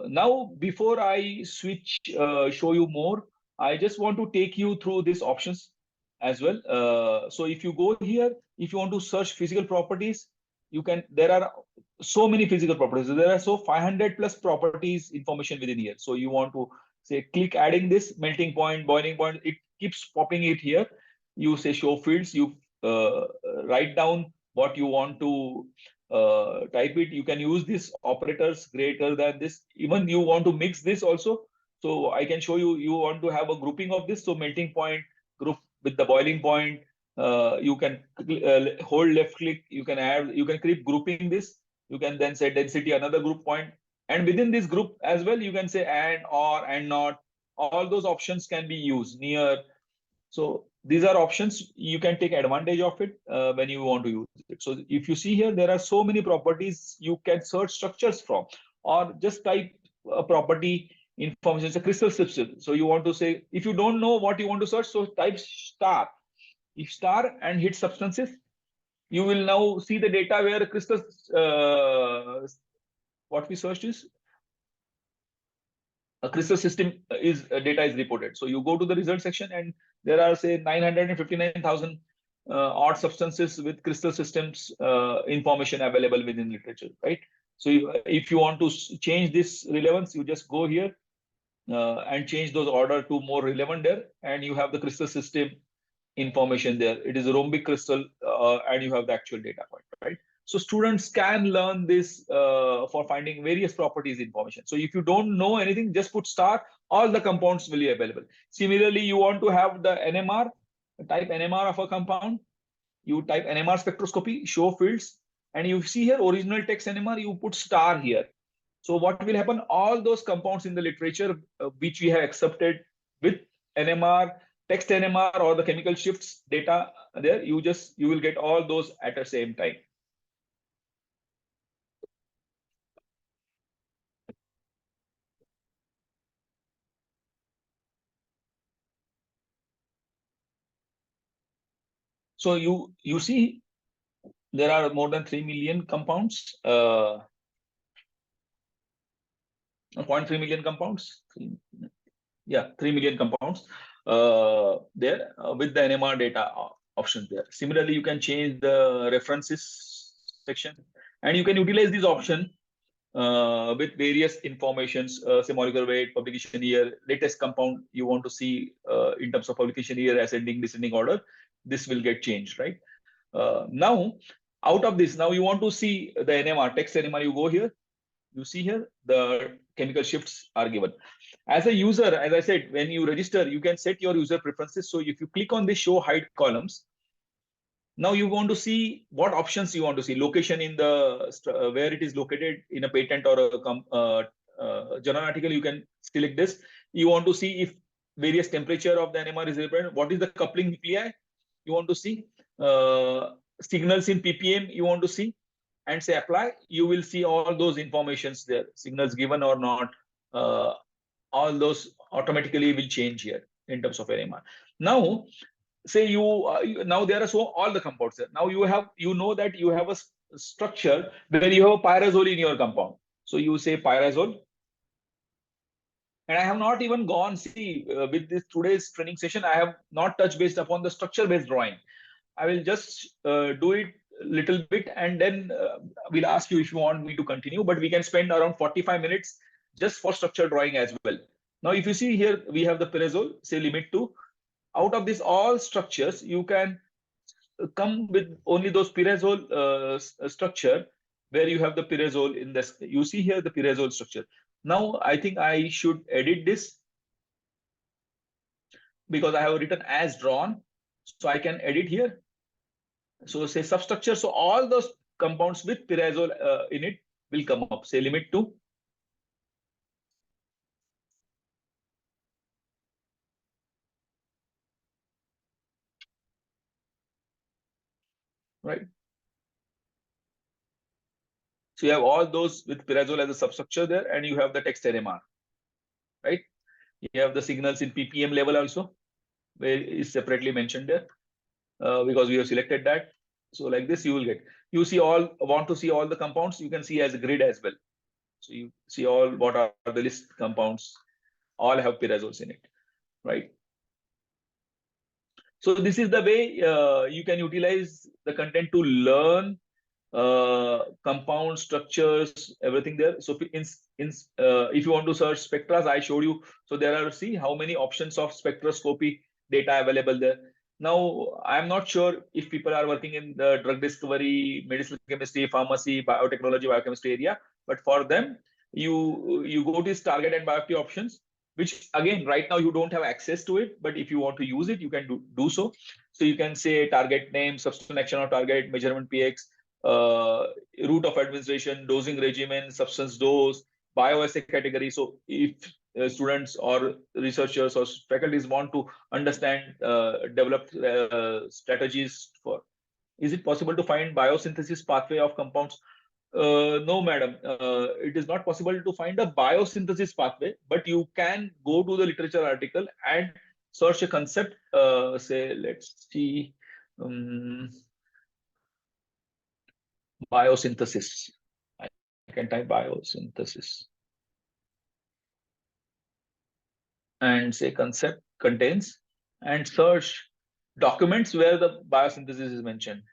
Now, before I switch, show you more, I just want to take you through these options as well. So if you go here, if you want to search physical properties, you can, there are so many physical properties. There are so 500 plus properties information within here. So you want to say, click adding this melting point, boiling point, it keeps popping it here. You say show fields, you write down what you want to type it. You can use this operators greater than this. Even you want to mix this also. So I can show you, you want to have a grouping of this. So melting point group with the boiling point, you can hold left click, you can add, you can keep grouping this. You can then say density, another group point. And within this group as well, you can say and, or, and not. All those options can be used near. So these are options you can take advantage of it when you want to use it. So if you see here, there are so many properties you can search structures from, or just type a property information. It's a crystal system. So you want to say, if you don't know what you want to search, so type star. If star and hit substances, you will now see the data where crystal, what we searched is a crystal system is data is reported. So you go to the result section and there are say 959,000 odd substances with crystal systems information available within literature, right? So if you want to change this relevance, you just go here and change those order to more relevant there, and you have the crystal system information there. It is a rhombic crystal, and you have the actual data point, right? So students can learn this for finding various properties information. So if you don't know anything, just put star, all the compounds will be available. Similarly, you want to have the NMR, type NMR of a compound, you type NMR spectroscopy, show fields, and you see here original text NMR, you put star here. So what will happen? All those compounds in the literature which we have accepted with NMR, text NMR or the chemical shifts data there, you will get all those at the same time. So you see there are more than 3 million compounds, 0.3 million compounds. Yeah, 3 million compounds there with the NMR data options there. Similarly, you can change the references section, and you can utilize this option with various informations, say molecular weight, publication year, latest compound you want to see in terms of publication year, ascending, descending order. This will get changed, right? Now, out of this, now you want to see the NMR, text NMR, you go here, you see here, the chemical shifts are given. As a user, as I said, when you register, you can set your user preferences. So if you click on the show hide columns, now you want to see what options you want to see. Location in the where it is located in a patent or a journal article, you can select this. You want to see if various temperature of the NMR is relevant. What is the coupling nuclei? You want to see signals in ppm. You want to see, and say apply. You will see all those informations there. Signals given or not. All those automatically will change here in terms of NMR. Now, say now there are all the compounds there. Now you know that you have a structure where you have a pyrazole in your compound. So you say pyrazole, and I have not even gone, see, with this today's training session, I have not touched based upon the structure based drawing. I will just do it a little bit, and then we'll ask you if you want me to continue, but we can spend around 45 minutes just for structure drawing as well. Now, if you see here, we have the pyrazole, say limit to. Out of these all structures, you can come with only those pyrazole structure where you have the pyrazole in this. You see here the pyrazole structure. Now, I think I should edit this because I have written as drawn. So I can edit here. So say substructure. So all those compounds with pyrazole in it will come up. Say limit to. Right. So you have all those with pyrazole as a substructure there, and you have the text NMR. Right. You have the signals in ppm level also, where is separately mentioned there because we have selected that. So like this, you will get. You see want to see all the compounds. You can see as a grid as well. So you see all what are the list compounds. All have pyrazoles in it, right? So this is the way you can utilize the content to learn compound structures, everything there. So if you want to search spectra, I showed you. So there are, see how many options of spectroscopy data available there. Now, I'm not sure if people are working in the drug discovery, medicinal chemistry, pharmacy, biotechnology, biochemistry area, but for them, you go to this target and biopsy options, which again, right now you don't have access to it, but if you want to use it, you can do so. So you can say target name, substance action or target, measurement px, route of administration, dosing regimen, substance dose, bioassay category. So if students or researchers or faculties want to understand, develop strategies for, is it possible to find biosynthesis pathway of compounds? No, madam. It is not possible to find a biosynthesis pathway, but you can go to the literature article and search a concept. Say, let's see, biosynthesis. I can type biosynthesis and say concept contains and search documents where the biosynthesis is mentioned.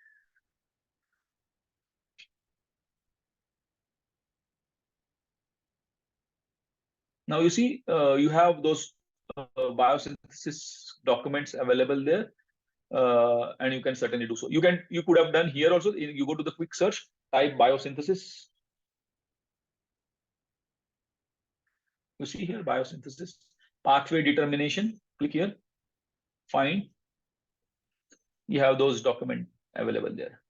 Now you see, you have those biosynthesis documents available there, and you can certainly do so. You could have done here also. You go to the quick search, type biosynthesis. You see here biosynthesis pathway determination. Click here, find. You have those documents available there.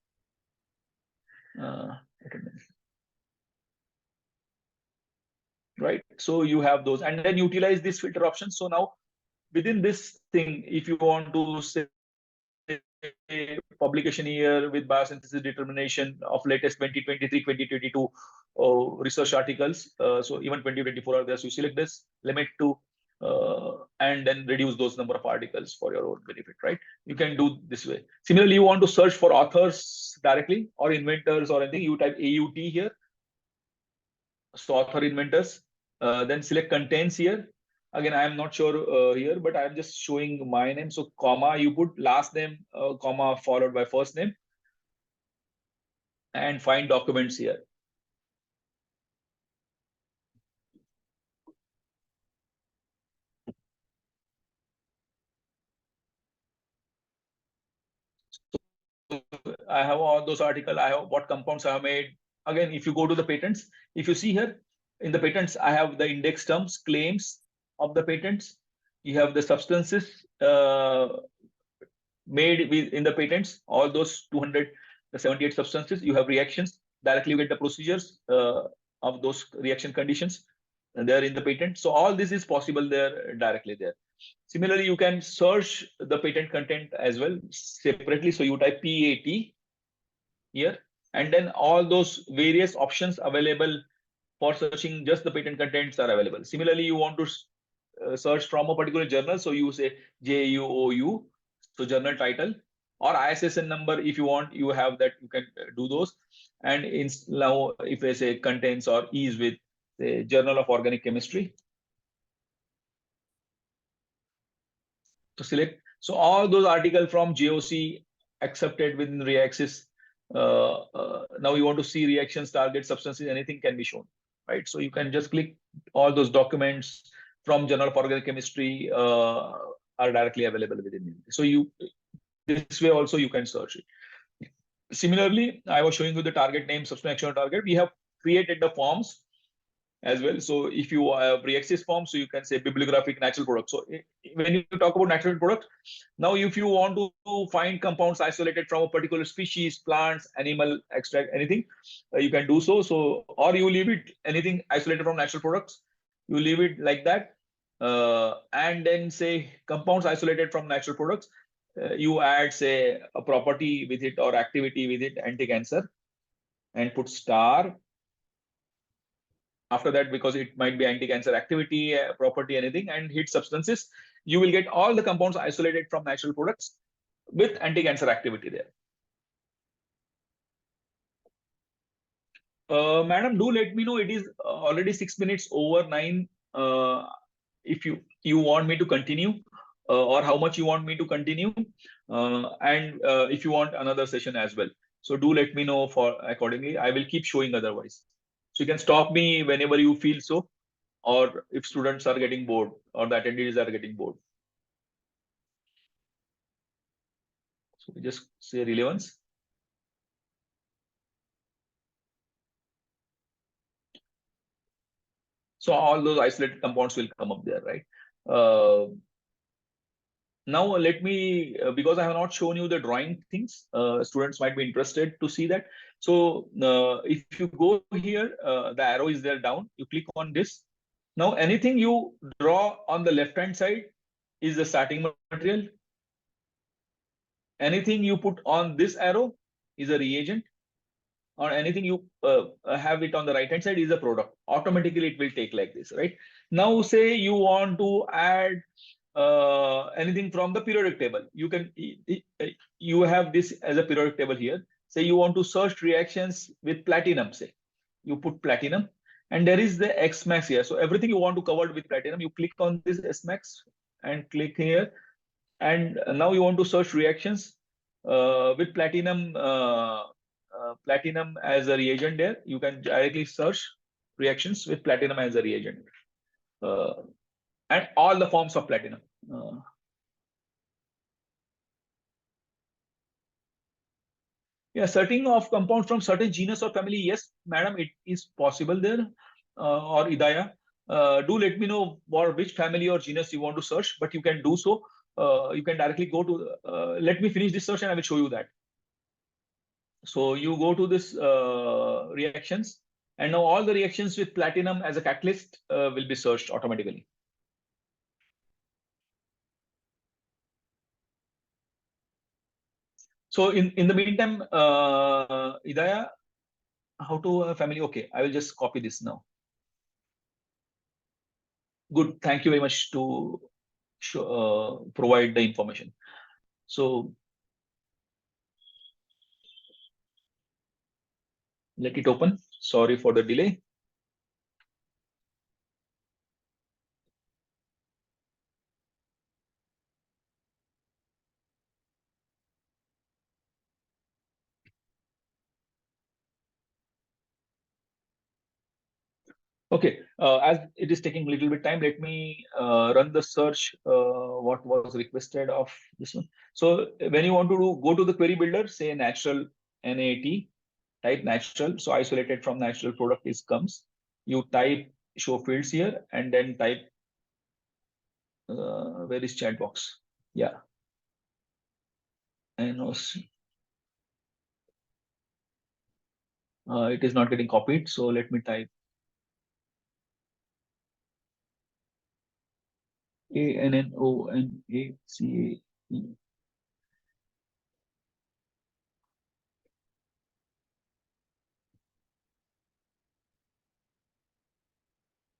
Right. So you have those, and then utilize this filter option. So now within this thing, if you want to say publication year with biosynthesis determination of latest 2023 2022 research articles, so even 2024 are there, so you select this limit to and then reduce those number of articles for your own benefit, right? You can do this way. Similarly, you want to search for authors directly or inventors or anything, you type AUT here, so author inventors, then select contains here. Again, I am not sure here, but I am just showing my name. So comma, you put last name, comma followed by first name, and find documents here. So I have all those articles. I have what compounds I have made. Again, if you go to the patents, if you see here in the patents, I have the index terms, claims of the patents. You have the substances made with in the patents, all those 278 substances. You have reactions, directly you get the procedures of those reaction conditions, and they're in the patent. So all this is possible there directly there. Similarly, you can search the patent content as well separately. So you type PAT here, and then all those various options available for searching just the patent contents are available. Similarly, you want to search from a particular journal, so you say JUOU, so journal title, or ISSN number if you want. You have that. You can do those. And in now, if I say contains or is with the Journal of Organic Chemistry, to select. So all those articles from JOC accepted within REAXYS. Now you want to see reactions, target substances, anything can be shown, right? So you can just click all those documents from Journal of Organic Chemistry are directly available within it. So you this way also you can search it. Similarly, I was showing you the target name, substance action target. We have created the forms as well. So if you have REAXYS form, so you can say bibliographic natural product. So when you talk about natural product, now if you want to find compounds isolated from a particular species, plants, animal extract, anything, you can do so. So, or you leave it anything isolated from natural products, you leave it like that, and then say compounds isolated from natural products. You add say a property with it or activity with it, anti-cancer, and put star. After that, because it might be anti-cancer activity, property, anything, and hit substances, you will get all the compounds isolated from natural products with anti-cancer activity there. Madam, do let me know. It is already 6 minutes over 9. If you want me to continue, or how much you want me to continue, and if you want another session as well. So do let me know for accordingly. I will keep showing otherwise. So you can stop me whenever you feel so, or if students are getting bored or the attendees are getting bored. So we just say relevance. So all those isolated compounds will come up there, right? Now let me, because I have not shown you the drawing things, students might be interested to see that. So if you go here, the arrow is there down, you click on this. Now anything you draw on the left hand side is the starting material. Anything you put on this arrow is a reagent. or anything you have it on the right hand side is a product. Automatically it will take like this, right? Now say you want to add anything from the periodic table. You can you have this as a periodic table here. Say you want to search reactions with platinum, say you put platinum, and there is the X max here. So everything you want to cover with platinum, you click on this S max and click here, and now you want to search reactions with platinum as a reagent. There you can directly search reactions with platinum as a reagent, uh, and all the forms of platinum. Yeah, certain of compounds from certain genus or family, yes madam, it is possible there. Or Idaya, do let me know for which family or genus you want to search, but you can do so. You can directly go to let me finish this search and I will show you that. So you go to this reactions, and now all the reactions with platinum as a catalyst will be searched automatically. So in the meantime, Idaya, how to family? Okay, I will just copy this now. Good. Thank you very much to provide the information. So let it open. Sorry for the delay. Okay, as it is taking a little bit time, let me run the search what was requested of this one. So when you want to go to the query builder, say natural NAT, type natural. So isolated from natural product is comes. You type show fields here and then type where is chat box? Yeah, NOC. It is not getting copied. So let me type ANNONACA.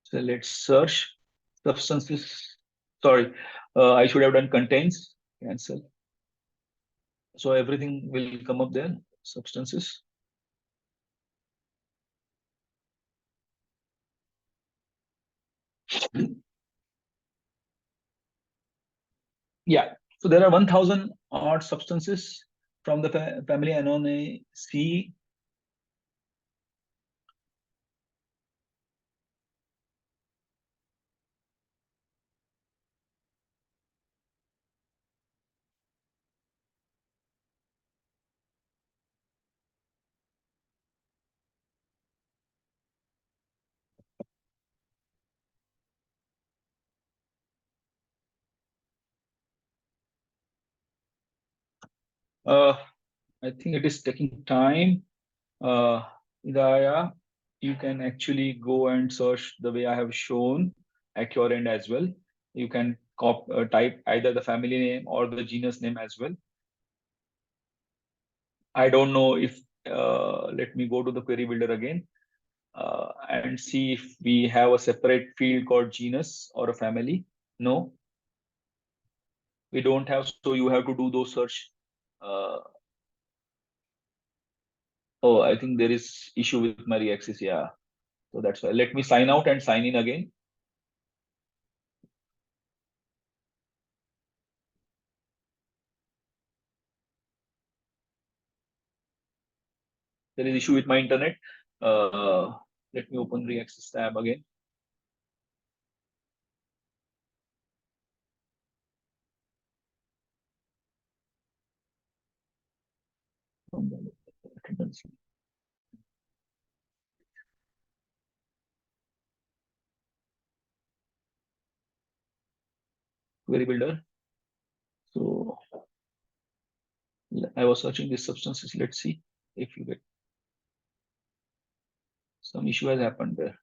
So let's search substances. Sorry, I should have done contains. Cancel. So everything will come up there. Substances. Yeah. So there are 1,000 odd substances from the family Annonaceae. Uh, I think it is taking time. Idaya, you can actually go and search the way I have shown at your end as well. You can type either the family name or the genus name as well. I don't know if, let me go to the query builder again and see if we have a separate field called genus or a family. No, we don't have. So you have to do those search. Uh, oh, I think there is issue with my REAXYS. Yeah. So that's why. Let me sign out and sign in again. There is issue with my internet. Let me open REAXYS tab again. Query builder. So I was searching these substances. Let's see if you get some issue has happened there.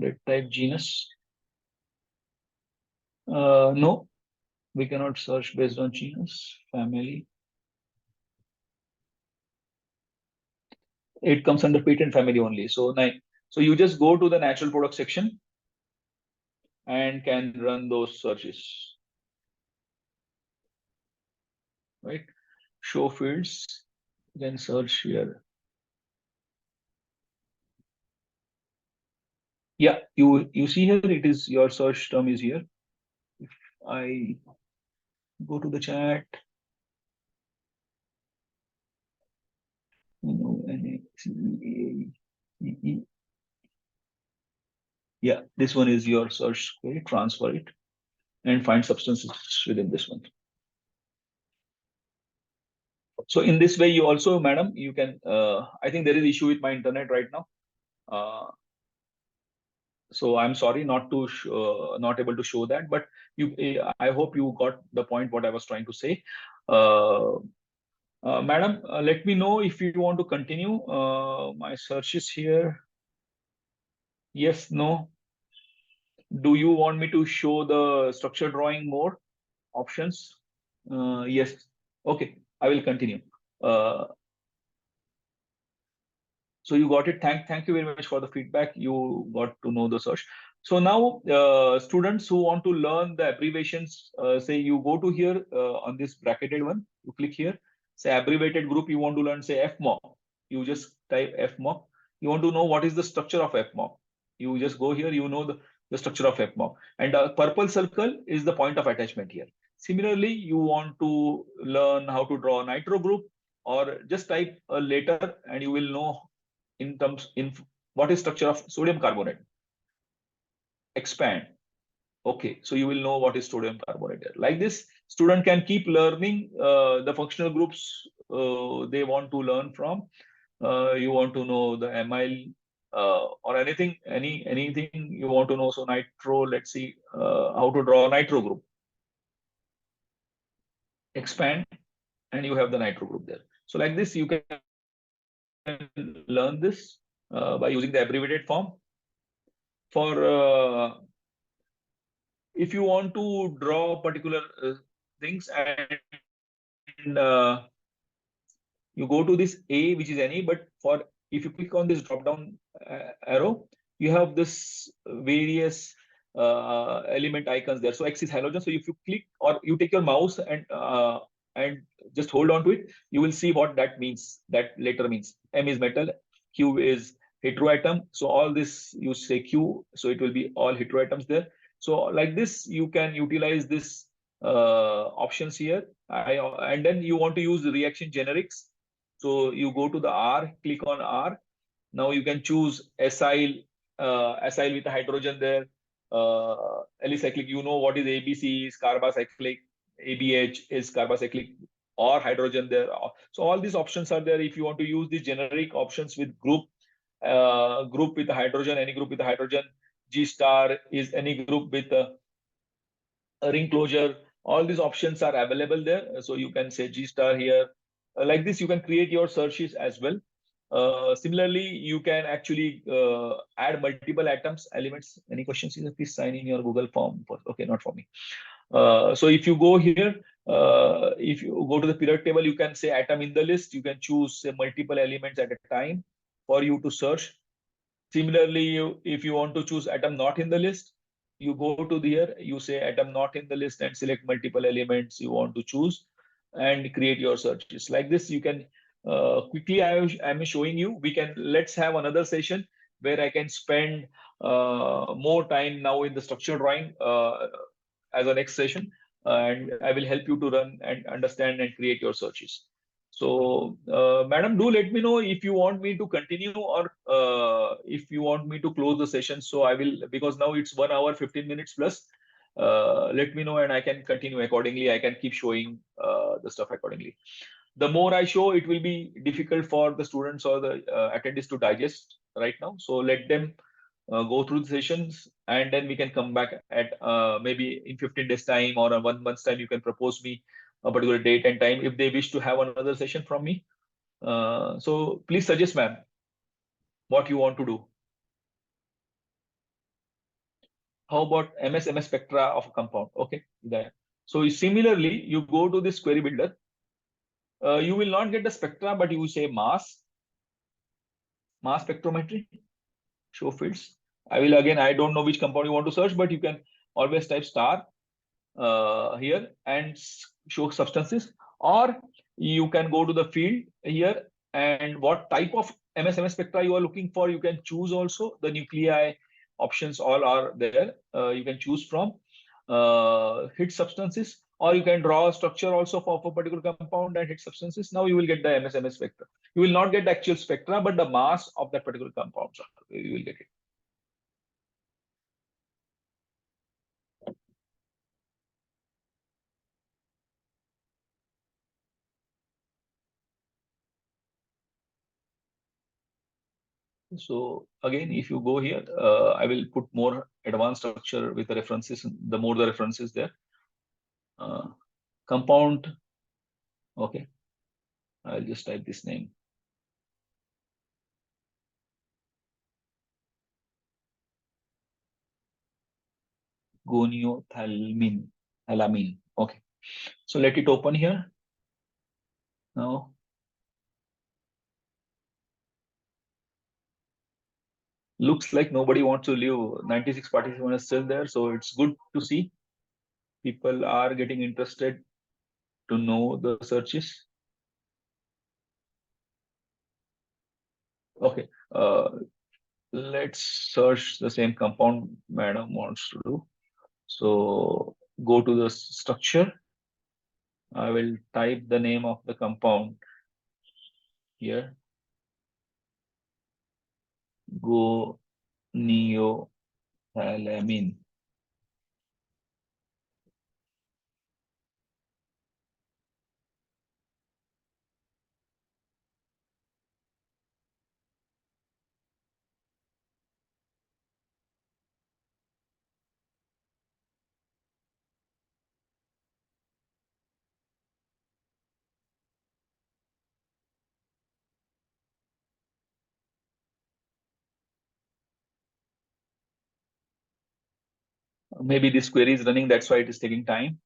Let's type genus. No, we cannot search based on genus. Family. It comes under patent family only. So you just go to the natural product section and can run those searches. Right? Show fields. You can search here. Yeah, you see here it is your search term is here. If I go to the chat, yeah, this one is your search query. Transfer it and find substances within this one. So in this way, you also, madam, you can. I think there is issue with my internet right now. So I'm sorry not to not able to show that, but I hope you got the point what I was trying to say. Madam, let me know if you want to continue. My search is here. Yes, no. Do you want me to show the structure drawing more options? Yes. Okay, I will continue. So you got it. Thank you very much for the feedback. You got to know the search. So now students who want to learn the abbreviations, say you go to here on this bracketed one, you click here, say abbreviated group, you want to learn, say FMOC. You just type FMOC. You want to know what is the structure of FMOC. You just go here, you know the structure of FMOC. And purple circle is the point of attachment here. Similarly, you want to learn how to draw a nitro group, or just type a letter and you will know in terms in what is structure of sodium carbonate. Expand. Okay, so you will know what is sodium carbonate. Like this, student can keep learning the functional groups they want to learn from. You want to know the amyl or anything you want to know. So nitro, let's see how to draw a nitro group. Expand, and you have the nitro group there. So like this, you can learn this by using the abbreviated form. For if you want to draw particular things and you go to this A, which is any, but for if you click on this drop down arrow, you have this various element icons there. So X is halogen. So if you click or you take your mouse and just hold on to it, you will see what that means. That letter means M is metal, Q is heteroatom. So all this you say Q, so it will be all heteroatoms there. So like this, you can utilize this options here. And then you want to use the reaction generics. So you go to the R, click on R. Now you can choose acyl, acyl with a hydrogen there. Alicyclic, you know what is ABC is carbocyclic, ABH is carbocyclic or hydrogen there. So all these options are there. If you want to use the generic options with group with a hydrogen, any group with a hydrogen. G star is any group with a ring closure. All these options are available there. So you can say G star here. Like this, you can create your searches as well. Similarly, you can actually add multiple atoms, elements. Any questions? Please sign in your Google form. Okay, not for me. So if you go here, if you go to the periodic table, you can say atom in the list. You can choose say, multiple elements at a time for you to search. Similarly, if you want to choose atom not in the list, you go to here, you say atom not in the list and select multiple elements you want to choose and create your searches. Like this, you can quickly, I'm showing you, let's have another session where I can spend more time now in the structure drawing as a next session, and I will help you to run and understand and create your searches. So, madam, do let me know if you want me to continue or if you want me to close the session. So I will, because now it's 1 hour, 15 minutes plus. Let me know and I can continue accordingly. I can keep showing the stuff accordingly. The more I show, it will be difficult for the students or the attendees to digest right now. So let them go through the sessions and then we can come back at maybe in 15 days time or a 1 month's time. You can propose me a particular date and time if they wish to have another session from me. So please suggest, ma'am, what you want to do. How about MS spectra of a compound? Okay, there. So similarly, you go to this query builder. You will not get the spectra, but you say mass spectrometry, show fields. I will again, I don't know which compound you want to search, but you can always type star here and show substances, or you can go to the field here and what type of MS spectra you are looking for. You can choose also the nuclei options, all are there. You can choose from hit substances, or you can draw a structure also for a particular compound and hit substances. Now you will get the MS spectra. You will not get the actual spectra, but the mass of that particular compound. You will get it. So again, if you go here, I will put more advanced structure with the references. The more the references there, compound. Okay, I'll just type this name. Goniothalamine. Okay, so let it open here now. Looks like nobody wants to leave. 96 participants are still there, so it's good to see people are getting interested to know the searches. Okay, let's search the same compound madam wants to do. So go to the structure. I will type the name of the compound here. Goniothalamin. Maybe this query is running, that's why it is taking time.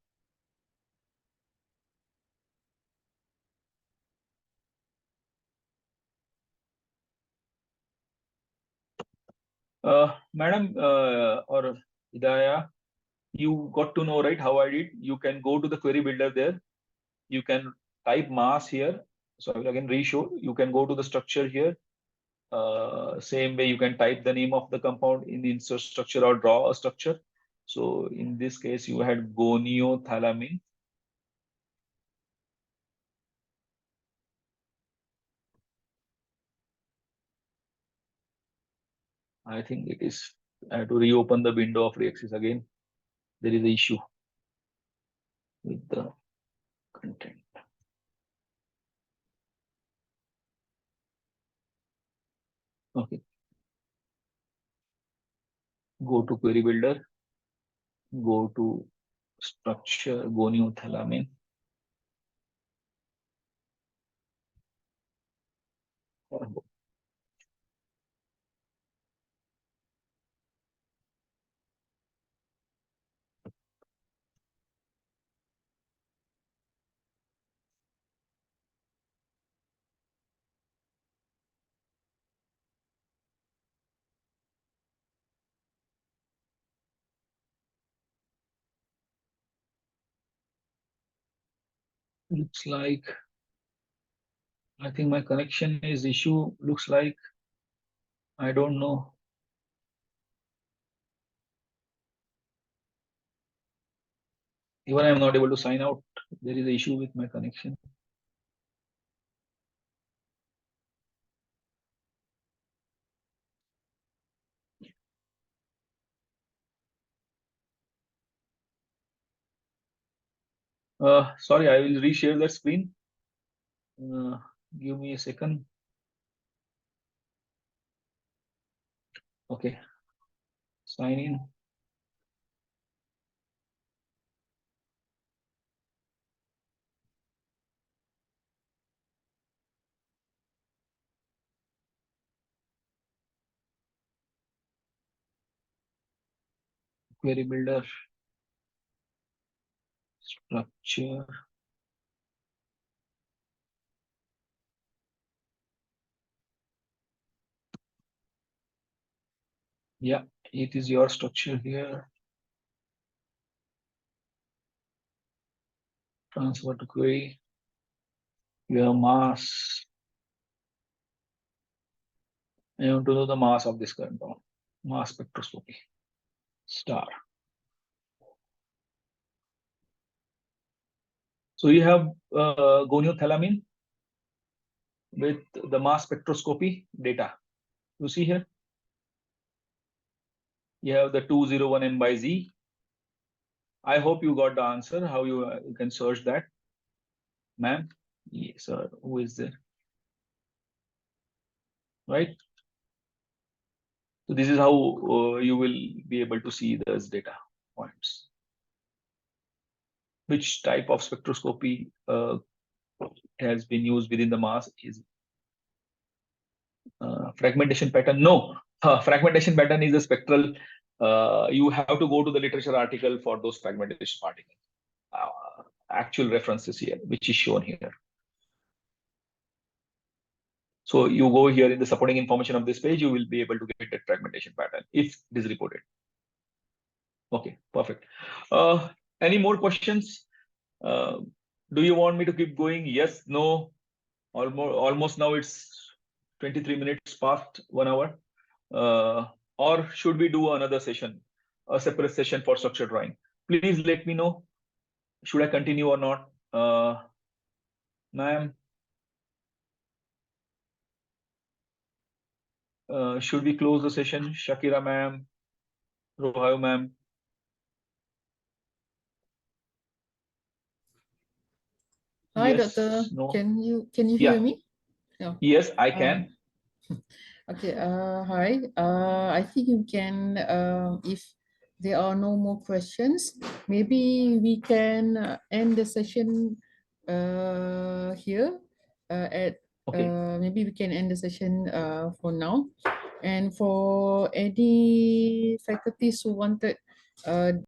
Madam or Hidaya, you got to know, right, how I did. You can go to the query builder there. You can type mass here. So I will again re-show. You can go to the structure here. Same way you can type the name of the compound in the insert structure or draw a structure. So in this case, you had goniothalamine. I think it is. I have to reopen the window of REAXYS again. There is an issue with the content. Okay. Go to query builder. Go to structure goniothalamine. Looks like, I think my connection is issue. Looks like, I don't know. Even I am not able to sign out. There is an issue with my connection. Sorry, I will reshare that screen. Give me a second. Okay, sign in. query builder, structure. Yeah, it is your structure here. Transfer to query. You have mass. I want to know the mass of this compound. Mass spectroscopy. Star. So you have goniothalamine with the mass spectroscopy data. You see here? You have the 201 M by Z. I hope you got the answer. How you can search that, ma'am? Yes, sir. Who is there? Right. So this is how you will be able to see those data points. Which type of spectroscopy has been used within the mass is fragmentation pattern. No, fragmentation pattern is a spectral. You have to go to the literature article for those fragmentation particles. Actual references here, which is shown here. So you go here in the supporting information of this page, you will be able to get that fragmentation pattern if it is reported. Okay, perfect. Any more questions? Do you want me to keep going? Yes, no. Almost now it's 23 minutes past 1 hour. Or should we do another session, a separate session for structure drawing? Please let me know. Should I continue or not? Ma'am, should we close the session? Shakira ma'am, Rohayo ma'am. Hi, Yes, doctor. no. Can you hear me? No. Yes, I can. Okay. Hi. I think you can. If there are no more questions, maybe we can end the session here. Maybe we can end the session for now. And for any faculties who wanted